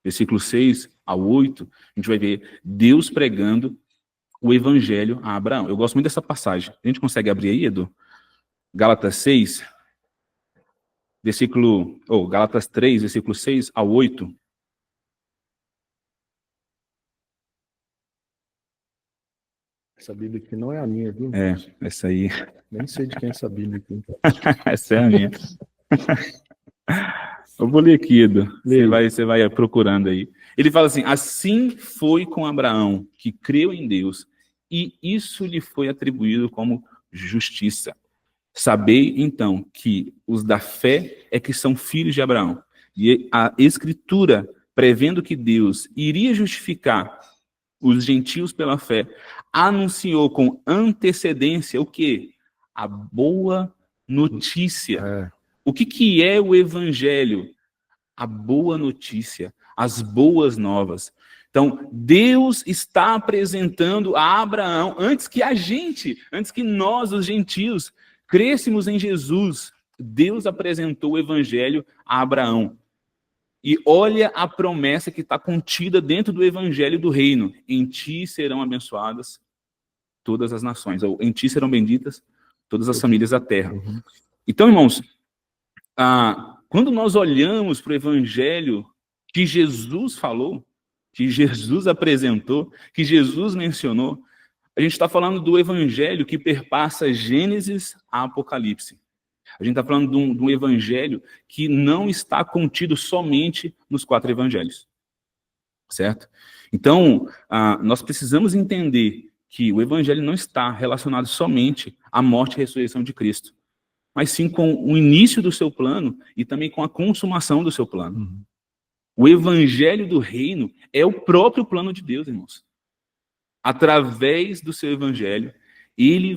B: versículo 6 ao 8, a gente vai ver Deus pregando o evangelho a Abraão. Eu gosto muito dessa passagem. A gente consegue abrir aí, Edu? Gálatas 6, Gálatas 3, versículo 6 ao 8.
A: Essa Bíblia aqui não é a minha, viu?
B: Essa aí.
A: Nem sei de quem é essa Bíblia aqui.
B: Essa é a minha. Eu vou ler aqui, Edu. Você vai procurando aí. Ele fala assim: assim foi com Abraão, que creu em Deus, e isso lhe foi atribuído como justiça. Sabei, então, que os da fé é que são filhos de Abraão. E a Escritura, prevendo que Deus iria justificar os gentios pela fé, anunciou com antecedência o quê? A boa notícia. O que é o evangelho? A boa notícia, as boas novas. Então, Deus está apresentando a Abraão, antes que nós, os gentios, crêssemos em Jesus, Deus apresentou o evangelho a Abraão. E olha a promessa que está contida dentro do evangelho do reino: em ti serão abençoadas todas as nações, ou em ti serão benditas todas as famílias da terra. Então, irmãos, quando nós olhamos para o evangelho que Jesus falou, que Jesus apresentou, que Jesus mencionou, a gente está falando do evangelho que perpassa Gênesis a Apocalipse. A gente está falando de um evangelho que não está contido somente nos 4 evangelhos. Certo? Então, nós precisamos entender que o evangelho não está relacionado somente à morte e ressurreição de Cristo, mas sim com o início do seu plano e também com a consumação do seu plano. O evangelho do reino é o próprio plano de Deus, irmãos. Através do seu evangelho, ele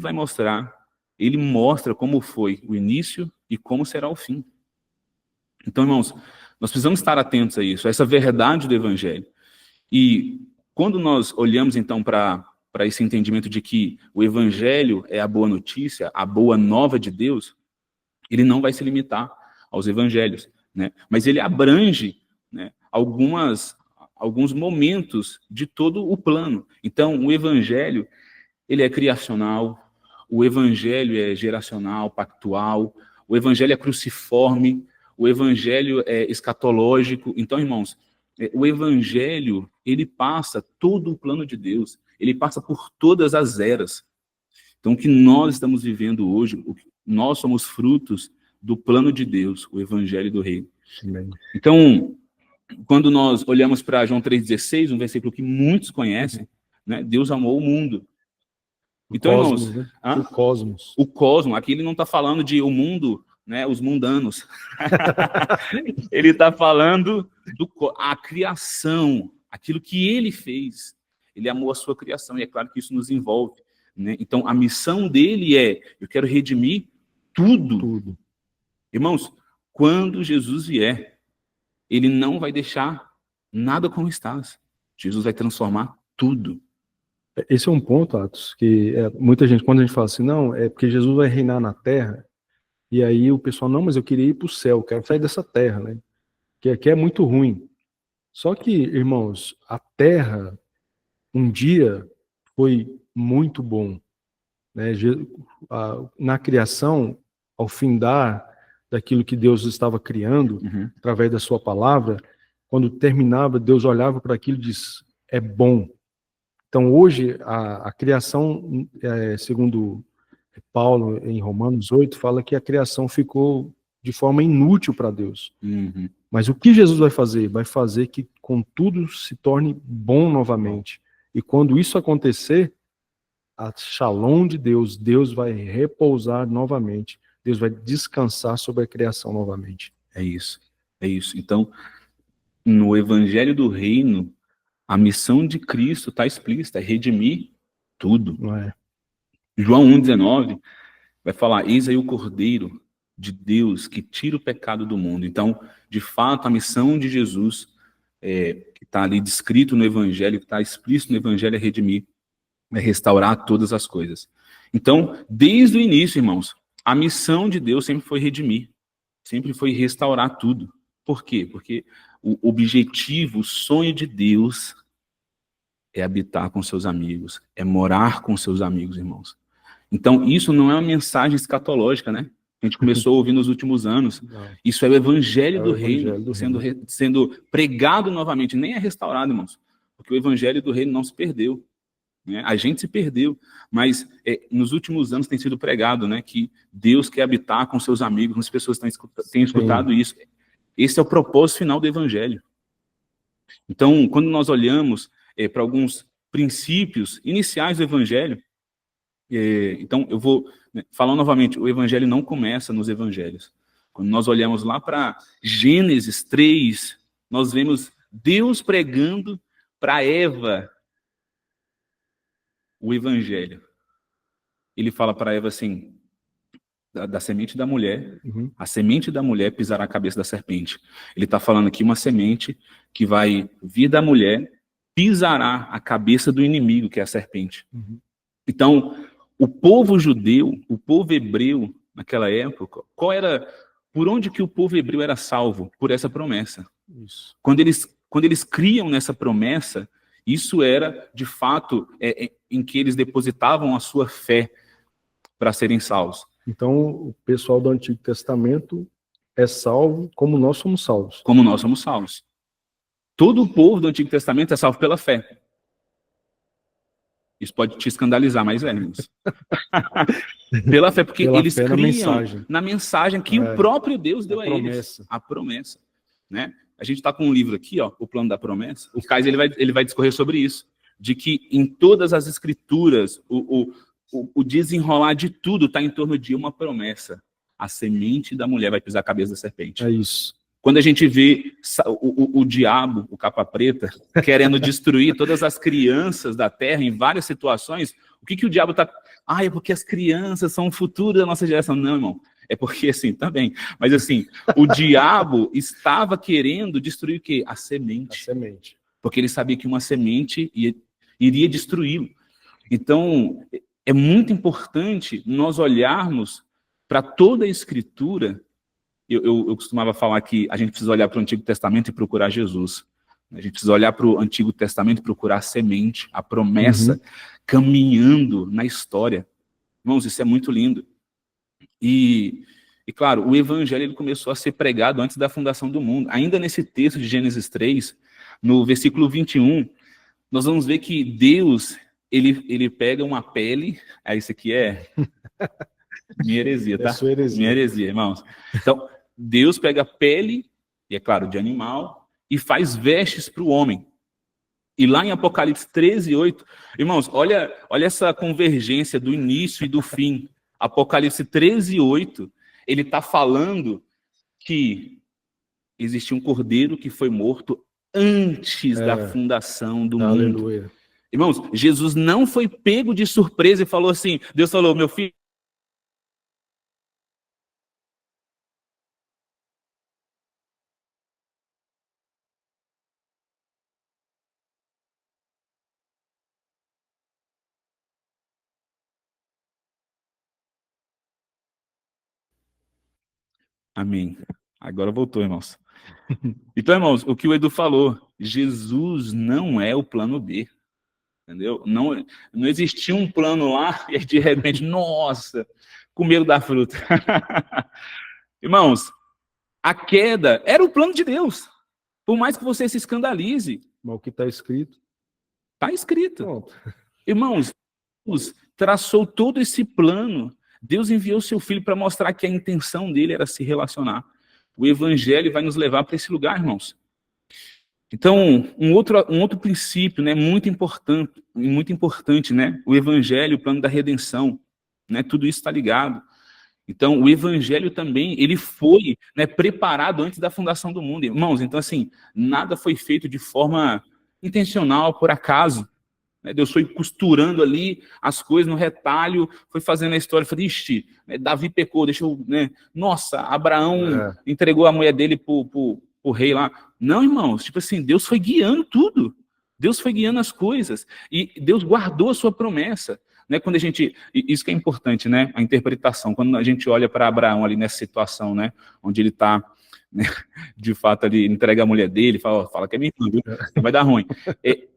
B: mostra como foi o início e como será o fim. Então, irmãos, nós precisamos estar atentos a isso, a essa verdade do evangelho. E quando nós olhamos, então, para esse entendimento de que o evangelho é a boa notícia, a boa nova de Deus, ele não vai se limitar aos evangelhos, né? Mas ele abrange, né, alguns momentos de todo o plano. Então, o evangelho, ele é criacional, o evangelho é geracional, pactual, o evangelho é cruciforme, o evangelho é escatológico. Então, irmãos, o evangelho, ele passa todo o plano de Deus, ele passa por todas as eras. Então, o que nós estamos vivendo hoje, nós somos frutos do plano de Deus, o evangelho do reino. Então, quando nós olhamos para João 3,16, um versículo que muitos conhecem, né? Deus amou o mundo. Então,
A: Cosmos,
B: irmãos,
A: né?
B: O cosmos, aqui ele não está falando de o mundo, né, os mundanos. Ele está falando a criação, aquilo que ele fez. Ele amou a sua criação, e é claro que isso nos envolve, né? Então, a missão dele eu quero redimir tudo. Irmãos, quando Jesus vier, ele não vai deixar nada como está. Jesus vai transformar tudo.
A: Esse é um ponto, Atos, que muita gente, quando a gente fala assim, não, é porque Jesus vai reinar na terra, e aí o pessoal, não, mas eu queria ir para o céu, quero sair dessa terra, né? Que aqui é muito ruim. Só que, irmãos, a terra um dia foi muito bom, né? Na criação, ao findar daquilo que Deus estava criando,
B: Uhum.
A: através da sua palavra, quando terminava, Deus olhava para aquilo e disse, é bom. Então, hoje, a criação, segundo Paulo, em Romanos 8, fala que a criação ficou de forma inútil para Deus.
B: Uhum.
A: Mas o que Jesus vai fazer? Vai fazer que com tudo se torne bom novamente. E quando isso acontecer, a shalom de Deus, Deus vai repousar novamente. Deus vai descansar sobre a criação novamente.
B: É isso. É isso. Então, no Evangelho do Reino, a missão de Cristo está explícita, é redimir tudo.
A: Não é?
B: João 1,19 vai falar, eis aí o Cordeiro de Deus que tira o pecado do mundo. Então, de fato, a missão de Jesus, que está ali descrito no Evangelho, que está explícito no Evangelho, é redimir, é restaurar todas as coisas. Então, desde o início, irmãos, a missão de Deus sempre foi redimir, sempre foi restaurar tudo. Por quê? Porque o objetivo, o sonho de Deus é habitar com seus amigos, é morar com seus amigos, irmãos. Então, isso não é uma mensagem escatológica, né? A gente começou a ouvir nos últimos anos.
A: Não.
B: Isso é o evangelho
A: É
B: do
A: o
B: reino
A: evangelho do
B: sendo,
A: reino.
B: sendo pregado novamente. Nem é restaurado, irmãos. Porque o evangelho do reino não se perdeu. Né? A gente se perdeu. Mas nos últimos anos tem sido pregado, né? Que Deus quer habitar com seus amigos. Muitas pessoas têm escutado
A: Sim.
B: isso. Esse é o propósito final do evangelho. Então, quando nós olhamos para alguns princípios iniciais do evangelho, então eu vou falar novamente, o evangelho não começa nos evangelhos. Quando nós olhamos lá para Gênesis 3, nós vemos Deus pregando para Eva o evangelho. Ele fala para Eva assim, da semente da mulher,
A: Uhum.
B: a semente da mulher pisará a cabeça da serpente. Ele está falando aqui uma semente que vai vir da mulher, pisará a cabeça do inimigo, que é a serpente.
A: Uhum.
B: Então, o povo judeu, o povo hebreu, naquela época, por onde que o povo hebreu era salvo? Por essa promessa.
A: Isso.
B: Quando eles criam nessa promessa, isso era, de fato, em que eles depositavam a sua fé para serem salvos.
A: Então, o pessoal do Antigo Testamento é salvo como nós somos salvos.
B: Como nós somos salvos. Todo o povo do Antigo Testamento é salvo pela fé. Isso pode te escandalizar, mas irmãos. Pela fé, porque
A: Pela
B: eles
A: fé
B: criam na mensagem que o próprio Deus deu a eles. A promessa. Né? A gente está com um livro aqui, ó, O Plano da Promessa. O Kais ele vai discorrer sobre isso. De que em todas as escrituras, o desenrolar de tudo está em torno de uma promessa. A semente da mulher vai pisar a cabeça da serpente.
A: É isso.
B: Quando a gente vê o diabo, o capa preta, querendo destruir todas as crianças da terra em várias situações, o que o diabo está... Ah, é porque as crianças são o futuro da nossa geração. Não, irmão. É porque, assim, também. Mas, assim, o diabo estava querendo destruir o quê? A semente.
A: A semente.
B: Porque ele sabia que uma semente iria destruí-lo. Então, é muito importante nós olharmos para toda a Escritura. Eu costumava falar que a gente precisa olhar para o Antigo Testamento e procurar Jesus. A gente precisa olhar para o Antigo Testamento e procurar a semente, a promessa, caminhando na história. Irmãos, isso é muito lindo. E claro, o Evangelho ele começou a ser pregado antes da fundação do mundo. Ainda nesse texto de Gênesis 3, no versículo 21, nós vamos ver que Deus, ele pega uma pele, isso aqui é minha heresia, tá?
A: É sua heresia.
B: Minha heresia, irmãos. Então, Deus pega pele, e é claro, de animal, e faz vestes para o homem. E lá em Apocalipse 13:8, irmãos, olha essa convergência do início e do fim. Apocalipse 13:8, ele está falando que existia um cordeiro que foi morto antes da fundação do mundo.
A: Aleluia.
B: Irmãos, Jesus não foi pego de surpresa e falou assim, Deus falou, meu filho, Amém. Agora voltou, irmãos. Então, irmãos, o que o Edu falou, Jesus não é o plano B, entendeu? Não existia um plano lá e aí, de repente, nossa, com medo da fruta. Irmãos, a queda era o plano de Deus. Por mais que você se escandalize,
A: Mas o que está escrito?
B: está escrito.
A: Pronto.
B: Irmãos, Deus traçou todo esse plano. Deus enviou seu filho para mostrar que a intenção dele era se relacionar. O evangelho vai nos levar para esse lugar, irmãos. Então, um outro princípio, né, muito importante, né, o evangelho, o plano da redenção, né, tudo isso está ligado. Então, o evangelho também, ele foi, né, preparado antes da fundação do mundo, irmãos. Então, assim, nada foi feito de forma intencional, por acaso. Né? Deus foi costurando ali as coisas no retalho, foi fazendo a história, falei, ixi, né, Davi pecou, deixa eu, né, nossa, Abraão entregou a mulher dele pro rei lá. Não, irmãos, tipo assim, Deus foi guiando tudo. Deus foi guiando as coisas. E Deus guardou a sua promessa. Né, quando a gente, isso que é importante, né, a interpretação, quando a gente olha para Abraão ali nessa situação, né, onde ele está, né, de fato ali, entrega a mulher dele, fala que é minha irmã, viu? Vai dar ruim.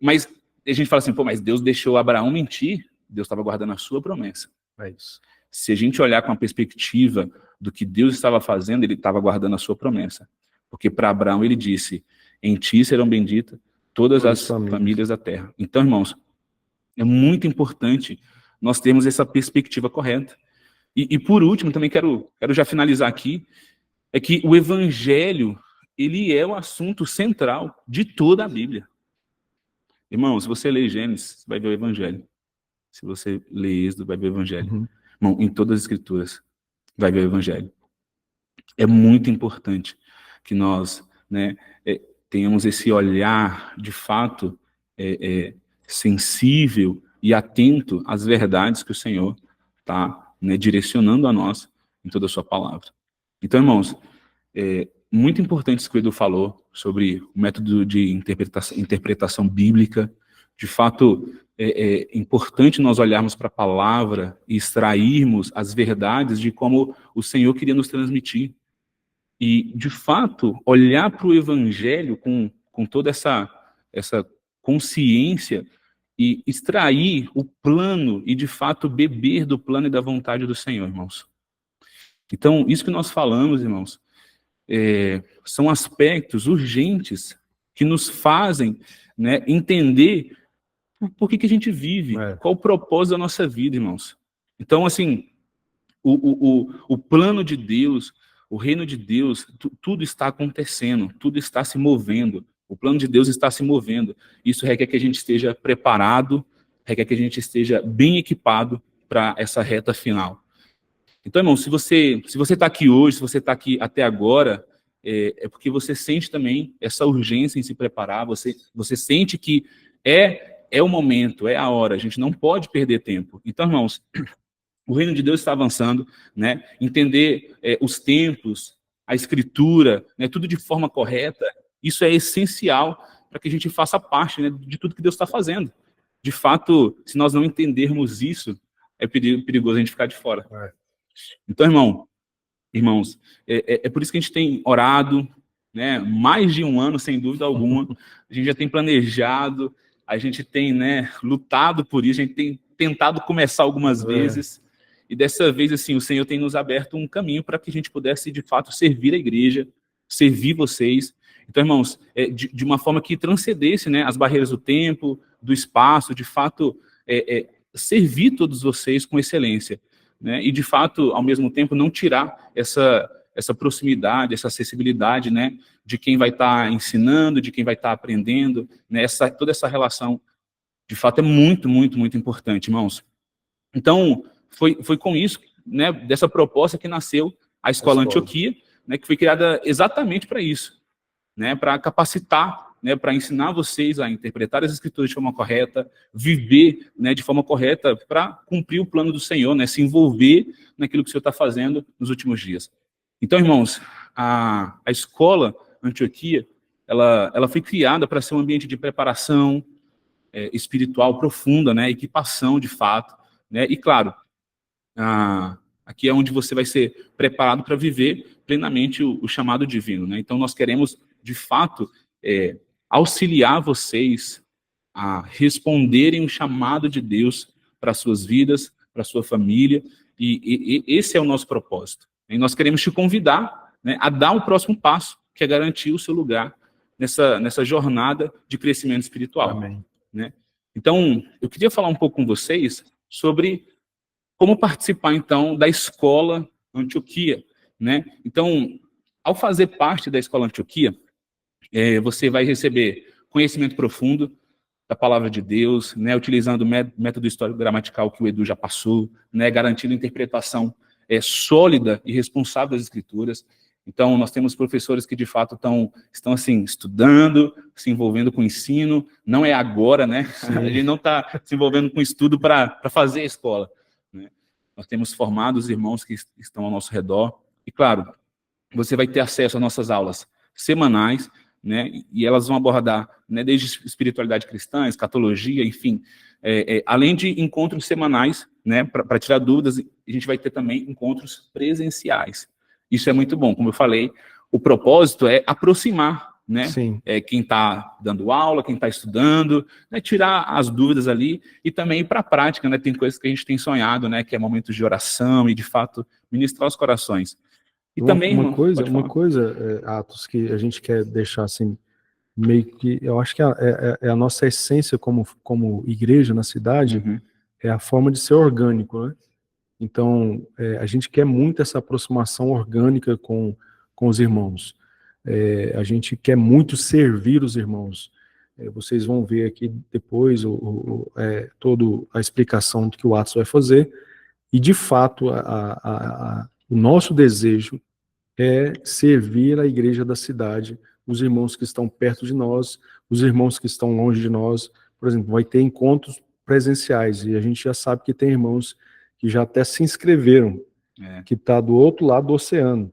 B: Mas a gente fala assim, pô, mas Deus deixou Abraão mentir, Deus estava guardando a sua promessa.
A: É isso.
B: Se a gente olhar com a perspectiva do que Deus estava fazendo, ele estava guardando a sua promessa. Porque para Abraão ele disse, em ti serão benditas todas as famílias da terra. Então, irmãos, é muito importante nós termos essa perspectiva correta. E por último, também quero já finalizar aqui, é que o evangelho, ele é o assunto central de toda a Bíblia. Irmão, se você ler Gênesis, vai ver o evangelho. Se você ler Êxodo, vai ver o evangelho.
A: Uhum.
B: Irmão, em todas as escrituras, vai ver o evangelho. É muito importante que nós, né, tenhamos esse olhar, de fato, sensível e atento às verdades que o Senhor está, né, direcionando a nós em toda a sua palavra. Então, irmãos, muito importante isso que o Edu falou sobre o método de interpretação bíblica. De fato, é importante nós olharmos para a palavra e extrairmos as verdades de como o Senhor queria nos transmitir. E, de fato, olhar para o evangelho com toda essa consciência e extrair o plano e, de fato, beber do plano e da vontade do Senhor, irmãos. Então, isso que nós falamos, irmãos, são aspectos urgentes que nos fazem, né, entender por que a gente vive, qual o propósito da nossa vida, irmãos. Então, assim, o plano de Deus, o reino de Deus, tudo está acontecendo, tudo está se movendo. O plano de Deus está se movendo. Isso requer que a gente esteja preparado, requer que a gente esteja bem equipado para essa reta final. Então, irmão, se você está aqui hoje, se você está aqui até agora, é porque você sente também essa urgência em se preparar, você sente que é o momento, é a hora, a gente não pode perder tempo. Então, irmãos, o reino de Deus está avançando, né? Entender os tempos, a escritura, né? Tudo de forma correta, isso é essencial para que a gente faça parte, né, de tudo que Deus está fazendo. De fato, se nós não entendermos isso, é perigoso a gente ficar de fora. Então, irmãos, é por isso que a gente tem orado, né, mais de um ano, sem dúvida alguma. A gente já tem planejado, a gente tem, né, lutado por isso, a gente tem tentado começar algumas vezes. E dessa vez, assim, o Senhor tem nos aberto um caminho para que a gente pudesse, de fato, servir a igreja, servir vocês. Então, irmãos, de uma forma que transcendesse, né, as barreiras do tempo, do espaço, de fato, servir todos vocês com excelência. Né, e, de fato, ao mesmo tempo, não tirar essa proximidade, essa acessibilidade, né, de quem vai estar ensinando, de quem vai estar aprendendo. Né, toda essa relação, de fato, é muito, muito, muito importante, irmãos. Então, foi com isso, né, dessa proposta que nasceu a Escola Antioquia, né, que foi criada exatamente para isso, né, para capacitar, né, para ensinar vocês a interpretar as escrituras de forma correta, viver, né, de forma correta, para cumprir o plano do Senhor, né, se envolver naquilo que o Senhor está fazendo nos últimos dias. Então, irmãos, a Escola Antioquia, ela foi criada para ser um ambiente de preparação espiritual profunda, né, equipação de fato, né, e claro, Aqui é onde você vai ser preparado para viver plenamente o chamado divino, né? Então, nós queremos, de fato, auxiliar vocês a responderem o chamado de Deus para suas vidas, para sua família, e esse é o nosso propósito. E nós queremos te convidar, né, a dar o próximo passo, que é garantir o seu lugar nessa jornada de crescimento espiritual.
A: Amém.
B: Né? Então, eu queria falar um pouco com vocês sobre como participar, então, da Escola Antioquia. Né? Então, ao fazer parte da Escola Antioquia, você vai receber conhecimento profundo da palavra de Deus, né, utilizando o método histórico-gramatical que o Edu já passou, né, garantindo interpretação sólida e responsável das Escrituras. Então, nós temos professores que, de fato, estão assim, estudando, se envolvendo com o ensino. Não é agora, né? Sim. A gente não está se envolvendo com estudo para fazer a escola. Né? Nós temos formados irmãos que estão ao nosso redor. E, claro, você vai ter acesso às nossas aulas semanais, né, e elas vão abordar, né, desde espiritualidade cristã, escatologia, enfim, além de encontros semanais, né, para tirar dúvidas, a gente vai ter também encontros presenciais. Isso é muito bom, como eu falei, o propósito é aproximar, né, quem está dando aula, quem está estudando, né, tirar as dúvidas ali e também ir para a prática, né, tem coisas que a gente tem sonhado, né, que é momentos de oração e, de fato, ministrar os corações. E também,
A: uma coisa, Atos, que a gente quer deixar assim, meio que, eu acho que é a nossa essência como igreja na cidade, é a forma de ser orgânico, né? Então, a gente quer muito essa aproximação orgânica com os irmãos. A gente quer muito servir os irmãos. Vocês vão ver aqui depois toda a explicação do que o Atos vai fazer, e de fato o nosso desejo é servir a igreja da cidade, os irmãos que estão perto de nós, os irmãos que estão longe de nós. Por exemplo, vai ter encontros presenciais, e a gente já sabe que tem irmãos que já até se inscreveram, que está do outro lado do oceano.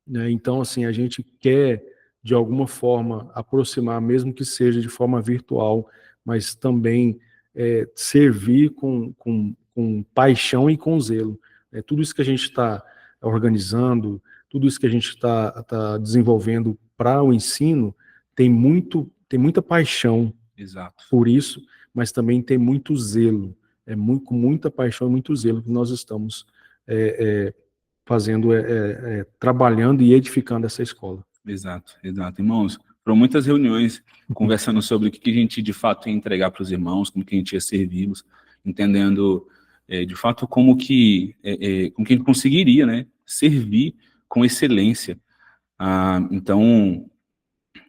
A: Né? Então, assim, a gente quer, de alguma forma, aproximar, mesmo que seja de forma virtual, mas também servir com paixão e com zelo. Tudo isso que a gente está organizando, tudo isso que a gente está desenvolvendo para o ensino, tem muita paixão.
B: Exato.
A: Por isso, mas também tem muito zelo. Com muita paixão e muito zelo que nós estamos fazendo, trabalhando e edificando essa escola.
B: Exato. Irmãos, foram muitas reuniões conversando sobre o que a gente de fato ia entregar para os irmãos, como que a gente ia servi-los, entendendo de fato como que a gente conseguiria, né, servir com excelência. Então,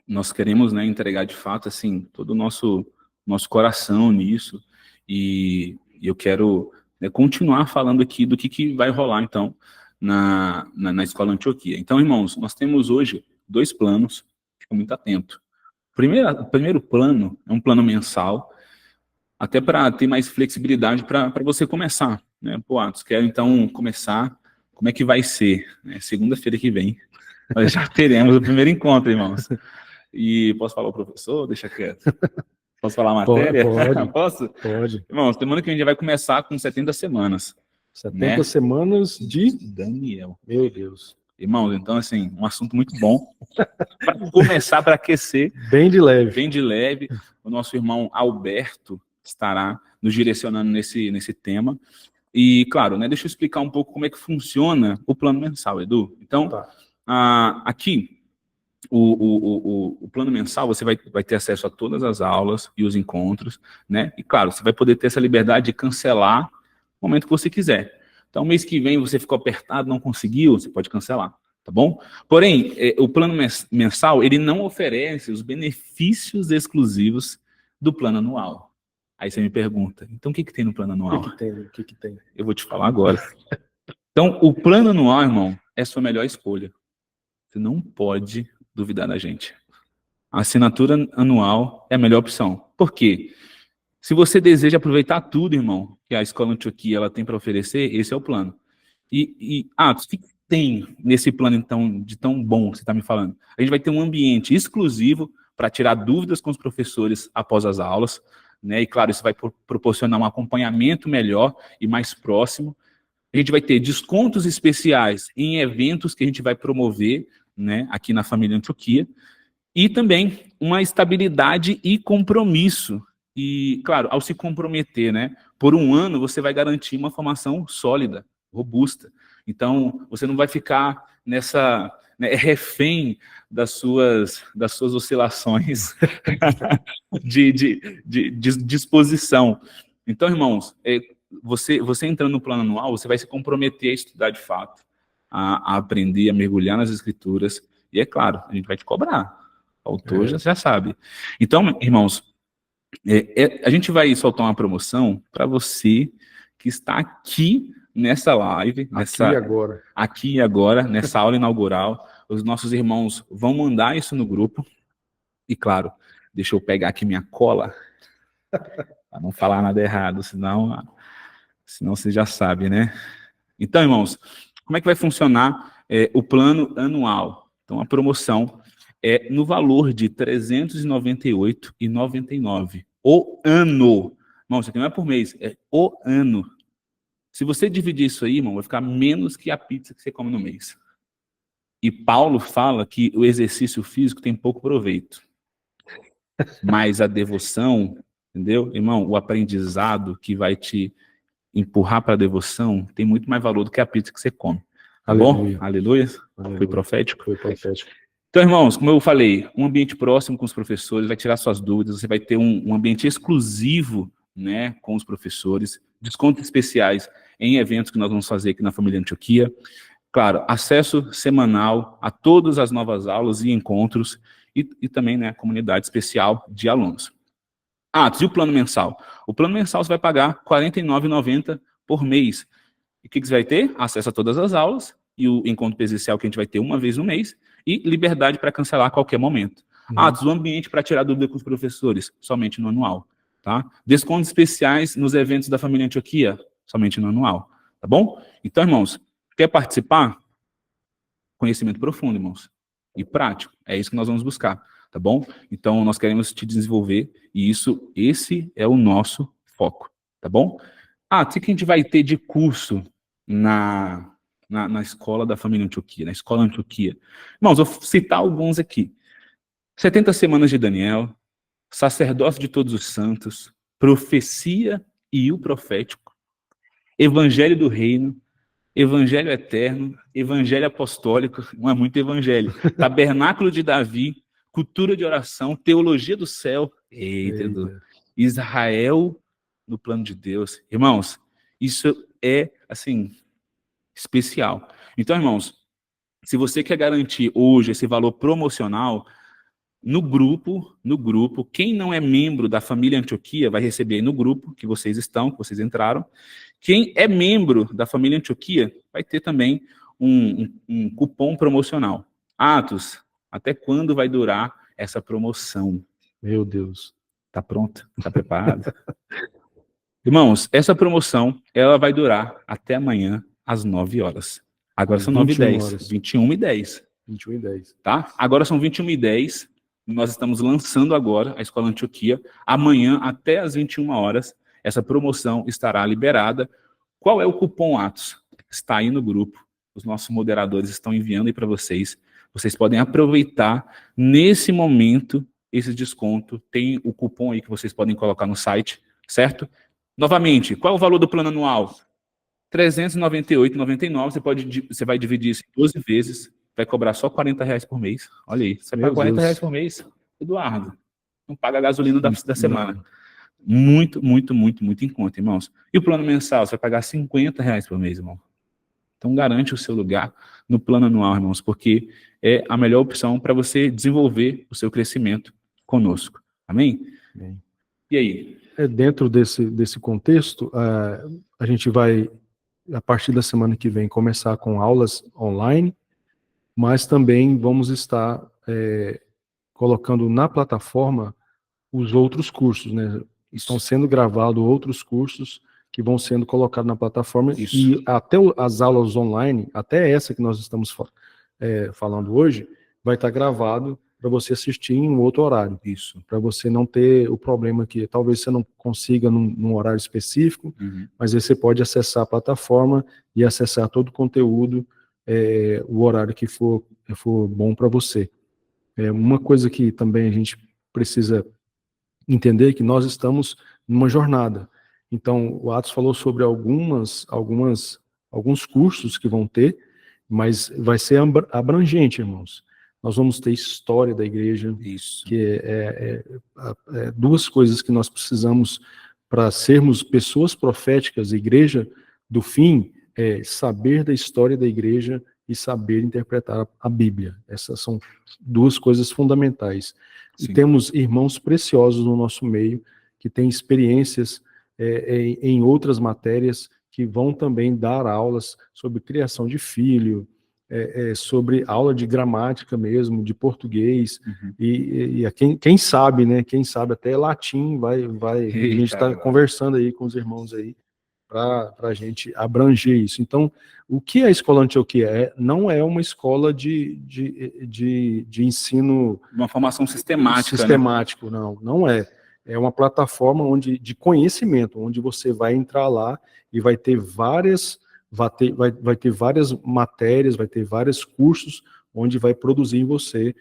B: nós queremos, né, entregar de fato assim, todo o nosso coração nisso, e eu quero, né, continuar falando aqui do que vai rolar, então, na Escola Antioquia. Então, irmãos, nós temos hoje 2 planos, fica muito atento. O primeiro plano é um plano mensal, até para ter mais flexibilidade para você começar. Né? Pô, Atos, quero então começar, como é que vai ser? Segunda-feira que vem, nós já teremos o primeiro encontro, irmãos. E posso falar o professor? Deixa quieto. Posso falar a matéria?
A: Pode.
B: Posso?
A: Pode.
B: Irmãos, semana que a gente já vai começar com 70 semanas.
A: 70 semanas de
B: Daniel.
A: Meu Deus.
B: Irmãos, então, assim, um assunto muito bom. Para começar, para aquecer.
A: Bem de leve.
B: Bem de leve. O nosso irmão Alberto estará nos direcionando nesse tema. E, claro, né, deixa eu explicar um pouco como é que funciona o plano mensal, Edu. Então, aqui, o plano mensal, você vai ter acesso a todas as aulas e os encontros, né? E, claro, você vai poder ter essa liberdade de cancelar no momento que você quiser. Então, mês que vem você ficou apertado, não conseguiu, você pode cancelar, tá bom? Porém, o plano mensal, ele não oferece os benefícios exclusivos do plano anual. Aí você me pergunta, então o que tem no plano anual?
A: O que tem?
B: Eu vou te falar agora. Então, o plano anual, irmão, é a sua melhor escolha. Você não pode duvidar da gente. A assinatura anual é a melhor opção. Por quê? Se você deseja aproveitar tudo, irmão, que a Escola Antioquia ela tem para oferecer, esse é o plano. O que tem nesse plano, então, de tão bom que você está me falando? A gente vai ter um ambiente exclusivo para tirar dúvidas com os professores após as aulas, né? E, claro, isso vai proporcionar um acompanhamento melhor e mais próximo. A gente vai ter descontos especiais em eventos que a gente vai promover, né, aqui na família Antioquia, e também uma estabilidade e compromisso. E, claro, ao se comprometer, né, por um ano, você vai garantir uma formação sólida, robusta. Então, você não vai ficar nessa, né, refém das suas oscilações de disposição. Então, irmãos, você entrando no plano anual, você vai se comprometer a estudar de fato, a aprender, a mergulhar nas escrituras, e é claro, a gente vai te cobrar. O autor já sabe. Então, irmãos, a gente vai soltar uma promoção para você que está aqui nessa live, aqui e agora, nessa aula inaugural. Os nossos irmãos vão mandar isso no grupo. E claro, deixa eu pegar aqui minha cola, para não falar nada errado, senão você já sabe, né? Então, irmãos, como é que vai funcionar o plano anual? Então, a promoção é no valor de R$ 398,99. O ano. Irmão, isso aqui não é por mês, é o ano. Se você dividir isso aí, irmão, vai ficar menos que a pizza que você come no mês. E Paulo fala que o exercício físico tem pouco proveito. Mas a devoção, entendeu? Irmão, o aprendizado que vai te empurrar para a devoção tem muito mais valor do que a pizza que você come. Tá bom? Aleluia. Foi profético?
A: Foi profético.
B: Então, irmãos, como eu falei, um ambiente próximo com os professores, vai tirar suas dúvidas, você vai ter um ambiente exclusivo, né, com os professores, descontos especiais em eventos que nós vamos fazer aqui na família Antioquia. Claro, acesso semanal a todas as novas aulas e encontros, e também, né, comunidade especial de alunos. E o plano mensal? O plano mensal você vai pagar R$ 49,90 por mês. E o que você vai ter? Acesso a todas as aulas, e o encontro presencial que a gente vai ter uma vez no mês, e liberdade para cancelar a qualquer momento. O ambiente para tirar dúvida com os professores, somente no anual. Tá? Descontos especiais nos eventos da família Antioquia, somente no anual. Tá bom? Então, irmãos, quer participar? Conhecimento profundo, irmãos. E prático. É isso que nós vamos buscar. Tá bom? Então, nós queremos te desenvolver, e esse é o nosso foco. Tá bom? O que a gente vai ter de curso na escola da família Antioquia, na escola Antioquia? Irmãos, eu vou citar alguns aqui. 70 semanas de Daniel, sacerdócio de todos os santos, profecia e o profético, evangelho do reino, evangelho eterno, evangelho apostólico, não é muito evangelho, tabernáculo de Davi, cultura de oração, teologia do céu, Israel no plano de Deus. Irmãos, isso é, assim, especial. Então, irmãos, se você quer garantir hoje esse valor promocional, no grupo, quem não é membro da família Antioquia vai receber no grupo que vocês entraram. Quem é membro da família Antioquia vai ter também um cupom promocional. Atos, até quando vai durar essa promoção?
A: Meu Deus.
B: Tá pronto? Tá preparado? Irmãos, essa promoção, ela vai durar até amanhã, às 9 horas. Agora são 9h10. 21h10.
A: 21h10.
B: Tá? Agora são 21h10. Nós estamos lançando agora a Escola Antioquia. Amanhã, até às 21 horas, essa promoção estará liberada. Qual é o cupom Atos? Está aí no grupo. Os nossos moderadores estão enviando aí para vocês. Vocês podem aproveitar nesse momento esse desconto. Tem o cupom aí que vocês podem colocar no site, certo? Novamente, qual é o valor do plano anual? R$ 398,99. Você vai dividir isso em 12 vezes. Vai cobrar só R$40 por mês. Olha aí, você paga R$40 por mês, Eduardo. Não paga a gasolina da semana. Muito, muito, muito, muito em conta, irmãos. E o plano mensal, você vai pagar R$50 por mês, irmão. Então garante o seu lugar no plano anual, irmãos, porque é a melhor opção para você desenvolver o seu crescimento conosco. Amém?
A: Amém.
B: E aí?
A: Dentro desse contexto, a gente vai, a partir da semana que vem, começar com aulas online, mas também vamos estar colocando na plataforma os outros cursos, né? Estão sendo gravados outros cursos que vão sendo colocados na plataforma. Isso. E até as aulas online, até essa que nós estamos falando hoje, vai estar gravado para você assistir em um outro horário.
B: Isso.
A: Para você não ter o problema que talvez você não consiga num horário específico, mas aí você pode acessar a plataforma e acessar todo o conteúdo, o horário que for bom para você. Uma coisa que também a gente precisa entender é que nós estamos numa jornada. Então, o Atos falou sobre alguns cursos que vão ter, mas vai ser abrangente, irmãos. Nós vamos ter história da igreja,
B: Isso.
A: que duas coisas que nós precisamos para sermos pessoas proféticas, igreja do fim, é saber da história da igreja e saber interpretar a Bíblia. Essas são duas coisas fundamentais.
B: Sim.
A: E temos irmãos preciosos no nosso meio, que têm experiências em outras matérias, que vão também dar aulas sobre criação de filho, sobre aula de gramática mesmo, de português, e quem sabe, né? Quem sabe até latim a gente está conversando aí com os irmãos aí, para a gente abranger isso. Então, o que a Escola Antioquia não é uma escola de ensino...
B: Uma formação sistemática.
A: Sistemático, né? Não é. É uma plataforma de conhecimento, onde você vai entrar lá e vai ter várias matérias, vai ter vários cursos, onde vai produzir em você,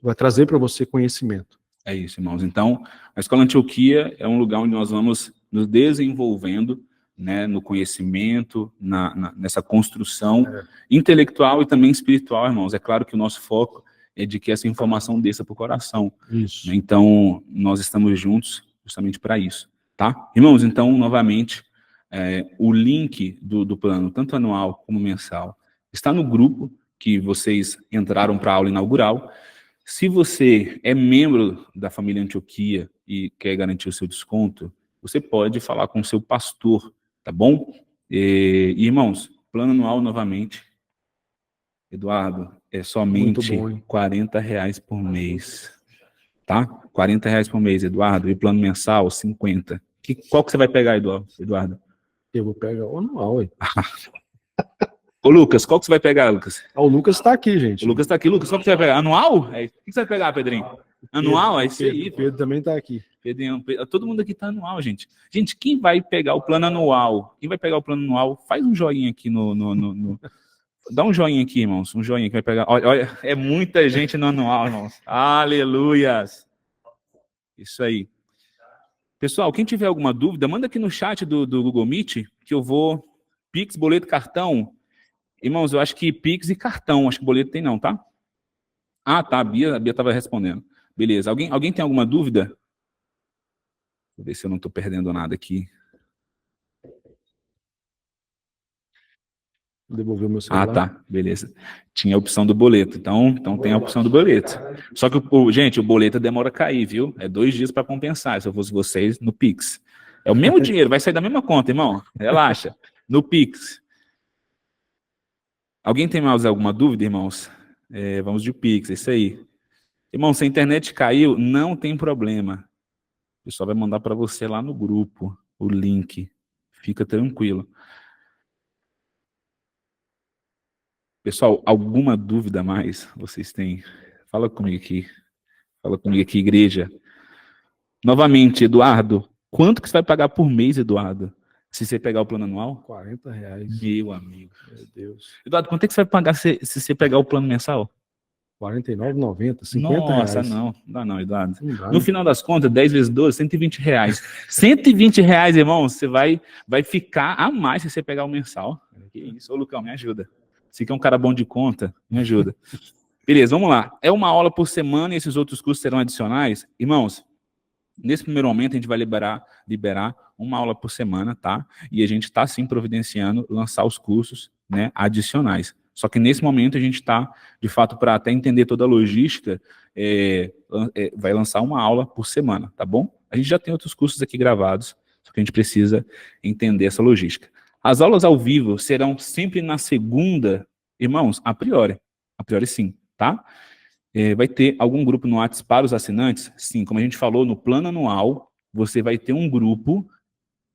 A: vai trazer para você conhecimento.
B: É isso, irmãos. Então, a Escola Antioquia é um lugar onde nós vamos nos desenvolvendo, né, no conhecimento, nessa construção intelectual e também espiritual, irmãos. É claro que o nosso foco é de que essa informação desça para o coração.
A: Isso.
B: Então, nós estamos juntos justamente para isso, tá? Irmãos, então, novamente, o link do plano, tanto anual como mensal, está no grupo que vocês entraram para a aula inaugural. Se você é membro da família Antioquia e quer garantir o seu desconto, você pode falar com o seu pastor, tá bom? E, irmãos, plano anual novamente, Eduardo, é somente R$40 por mês, tá? R$40 por mês, Eduardo, e plano mensal, 50. Qual que você vai pegar, Eduardo?
A: Eu vou pegar o anual, ué.
B: Ô, Lucas, qual que você vai pegar, Lucas?
A: O Lucas está aqui, gente.
B: O Lucas está aqui. Lucas, qual que você vai pegar? Anual? O que você vai pegar, Pedrinho? Anual? É isso aí.
A: O Pedro também está aqui.
B: Pedrinho, todo mundo aqui está anual, gente. Gente, quem vai pegar o plano anual? Quem vai pegar o plano anual? Faz um joinha aqui Dá um joinha aqui, irmãos. Um joinha que vai pegar. Olha, é muita gente no anual, irmãos. Aleluias. Isso aí. Pessoal, quem tiver alguma dúvida, manda aqui no chat do Google Meet, que eu vou... Pix, boleto, cartão. Irmãos, eu acho que Pix e cartão. Acho que boleto tem não, tá? Ah, tá. A Bia estava respondendo. Beleza. Alguém tem alguma dúvida? Vou ver se eu não estou perdendo nada aqui.
A: Devolver meu celular.
B: Ah, tá. Beleza. Tinha a opção do boleto. Então tem a opção do boleto. Só que, gente, o boleto demora a cair, viu? É 2 dias para compensar, se eu fosse vocês, no Pix. É o mesmo dinheiro, vai sair da mesma conta, irmão. Relaxa. No Pix. Alguém tem mais alguma dúvida, irmãos? Vamos de Pix, é isso aí. Irmão, se a internet caiu, não tem problema. O pessoal vai mandar para você lá no grupo o link. Fica tranquilo. Pessoal, alguma dúvida a mais vocês têm? Fala comigo aqui. Fala comigo aqui, igreja. Novamente, Eduardo, quanto que você vai pagar por mês, Eduardo? Se você pegar o plano anual?
A: R$40.
B: Meu amigo.
A: Meu Deus.
B: Eduardo, quanto é que você vai pagar se você pegar o plano mensal?
A: R$49,90, R$50.
B: Nossa, não dá não, Eduardo.
A: Não dá,
B: No final das contas, 10 vezes 12, R$120. R$120, irmão, você vai ficar a mais se você pegar o mensal. Que isso, ô Lucão, me ajuda. Você que é um cara bom de conta, me ajuda. Beleza, vamos lá. É uma aula por semana e esses outros cursos serão adicionais? Irmãos, nesse primeiro momento a gente vai liberar uma aula por semana, tá? E a gente está, sim, providenciando lançar os cursos, né, adicionais. Só que nesse momento a gente está, de fato, para até entender toda a logística, vai lançar uma aula por semana, tá bom? A gente já tem outros cursos aqui gravados, só que a gente precisa entender essa logística. As aulas ao vivo serão sempre na segunda, irmãos, a priori sim, tá? Vai ter algum grupo no WhatsApp para os assinantes? Sim, como a gente falou, no plano anual, você vai ter um grupo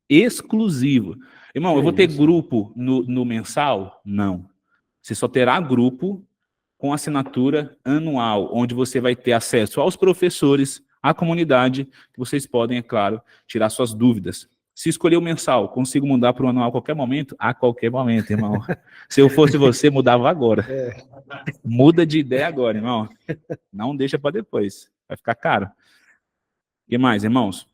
B: exclusivo. Irmão, eu vou ter grupo no mensal? Não. Você só terá grupo com assinatura anual, onde você vai ter acesso aos professores, à comunidade, que vocês podem, é claro, tirar suas dúvidas. Se escolher o mensal, consigo mudar para o anual a qualquer momento? A qualquer momento, irmão. Se eu fosse você, mudava agora. Muda de ideia agora, irmão. Não deixa para depois. Vai ficar caro. O que mais, irmãos?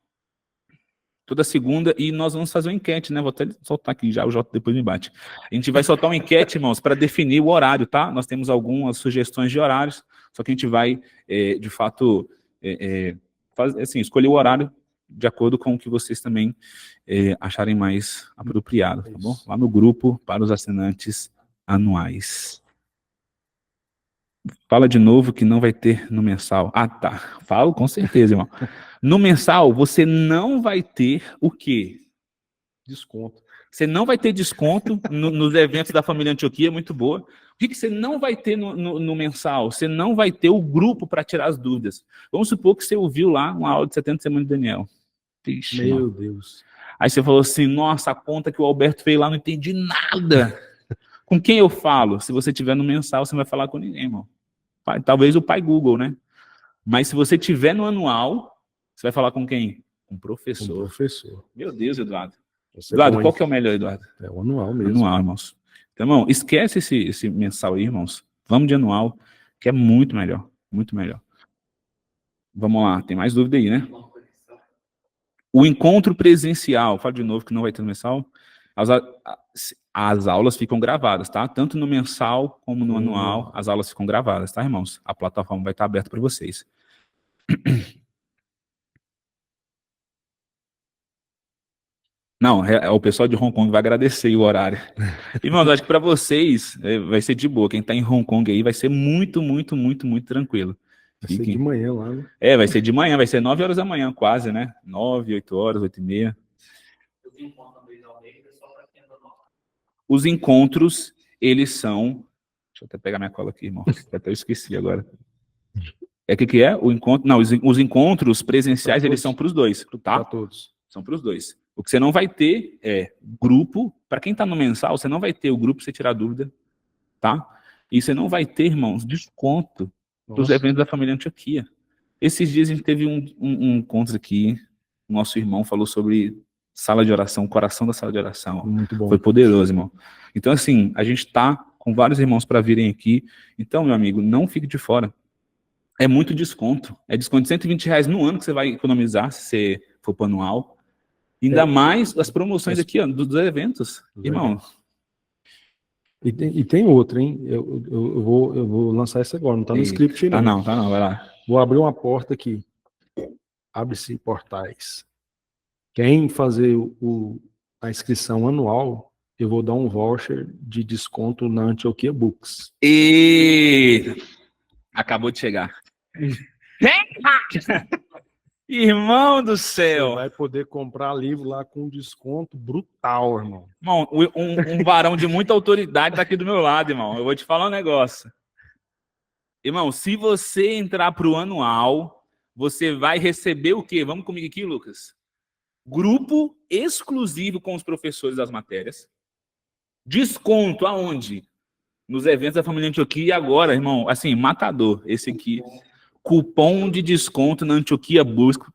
B: Toda segunda, e nós vamos fazer uma enquete, né? Vou até soltar aqui já, o Jota depois me bate. A gente vai soltar uma enquete, irmãos, para definir o horário, tá? Nós temos algumas sugestões de horários, só que a gente vai, de fato, assim, escolher o horário de acordo com o que vocês também acharem mais apropriado, tá bom? Lá no grupo, para os assinantes anuais. Fala de novo que não vai ter no mensal. Ah, tá. Falo com certeza, irmão. No mensal, você não vai ter o quê?
A: Desconto.
B: Você não vai ter desconto nos eventos da família Antioquia, muito boa. O que você não vai ter no mensal? Você não vai ter o grupo para tirar as dúvidas. Vamos supor que você ouviu lá uma aula de 70 semanas de Daniel. Ixi,
A: meu Deus.
B: Aí você falou assim, nossa, a conta que o Alberto fez lá, não entendi nada. Com quem eu falo? Se você tiver no mensal, você não vai falar com ninguém, irmão. Talvez o pai Google, né? Mas se você tiver no anual, você vai falar com quem? Com o professor.
A: Com o professor.
B: Meu Deus, Eduardo.
A: Você
B: Eduardo, qual que é o melhor, Eduardo?
A: É o anual mesmo.
B: Anual, irmãos. Então, irmão, esquece esse mensal aí, irmãos. Vamos de anual, que é muito melhor. Muito melhor. Vamos lá, tem mais dúvida aí, né? O encontro presencial, fala de novo que não vai ter no mensal. As aulas ficam gravadas, tá? Tanto no mensal como no anual, as aulas ficam gravadas, tá, irmãos? A plataforma vai estar aberta para vocês. Não, o pessoal de Hong Kong vai agradecer o horário. Irmãos, acho que para vocês vai ser de boa. Quem está em Hong Kong aí vai ser muito, muito, muito, muito tranquilo.
A: Vai ser de manhã lá, né?
B: Vai ser de manhã, vai ser 9 horas da manhã quase, né? 9, 8 horas, 8h30. Os encontros, eles são... Deixa eu até pegar minha cola aqui, irmão. Até eu esqueci agora. O que é? O encontro... Não, os encontros presenciais, eles são para os dois, tá?
A: Para todos.
B: São para os dois. O que você não vai ter é grupo. Para quem está no mensal, você não vai ter o grupo para você tirar dúvida, tá? E você não vai ter, irmãos, desconto dos eventos da família Antioquia. Esses dias a gente teve um encontro aqui, o nosso irmão falou sobre sala de oração, coração da sala de oração.
A: Muito bom.
B: Foi poderoso, irmão. Então, assim, a gente está com vários irmãos para virem aqui. Então, meu amigo, não fique de fora. É muito desconto. É desconto de R$120 no ano que você vai economizar se você for para o anual. Ainda mais as promoções aqui, ó, dos eventos. Irmão.
A: E tem outra, hein? Eu vou lançar essa agora, não está no script não.
B: Tá não, vai lá.
A: Vou abrir uma porta aqui. Abre-se portais. Quem fazer a inscrição anual, eu vou dar um voucher de desconto na Antioquia Books.
B: E acabou de chegar. Irmão do céu!
A: Você vai poder comprar livro lá com desconto brutal, irmão.
B: Irmão, um varão de muita autoridade tá aqui do meu lado, irmão. Eu vou te falar um negócio. Irmão, se você entrar pro anual, você vai receber o quê? Vamos comigo aqui, Lucas? Grupo exclusivo com os professores das matérias. Desconto aonde? Nos eventos da família Antioquia. E agora, irmão, assim, matador. Esse aqui. Cupom de desconto na Antioquia Books.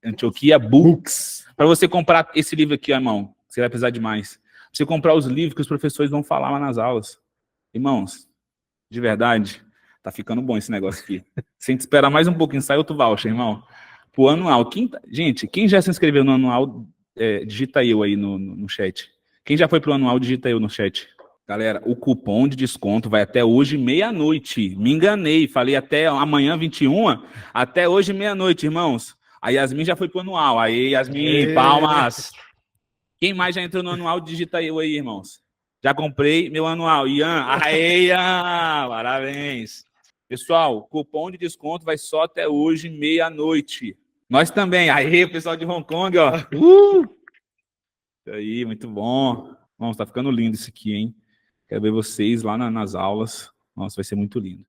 B: Antioquia Books. Para você comprar esse livro aqui, irmão. Você vai precisar de mais. Pra você comprar os livros que os professores vão falar lá nas aulas. Irmãos, de verdade, tá ficando bom esse negócio aqui. Se a gente esperar mais um pouquinho, sai outro voucher, irmão. Pro anual. Gente, quem já se inscreveu no anual, digita eu aí no chat. Quem já foi pro anual, digita eu no chat. Galera, o cupom de desconto vai até hoje meia-noite. Me enganei, falei até amanhã 21, até hoje meia-noite, irmãos. A Yasmin já foi pro anual. Aí, Yasmin, palmas. Quem mais já entrou no anual, digita eu aí, irmãos. Já comprei meu anual. Ian, aê, Ian, parabéns. Pessoal, cupom de desconto vai só até hoje meia-noite. Nós também. Aê, pessoal de Hong Kong, ó. Isso aí, muito bom. Nossa, tá ficando lindo isso aqui, hein? Quero ver vocês lá nas aulas. Nossa, vai ser muito lindo.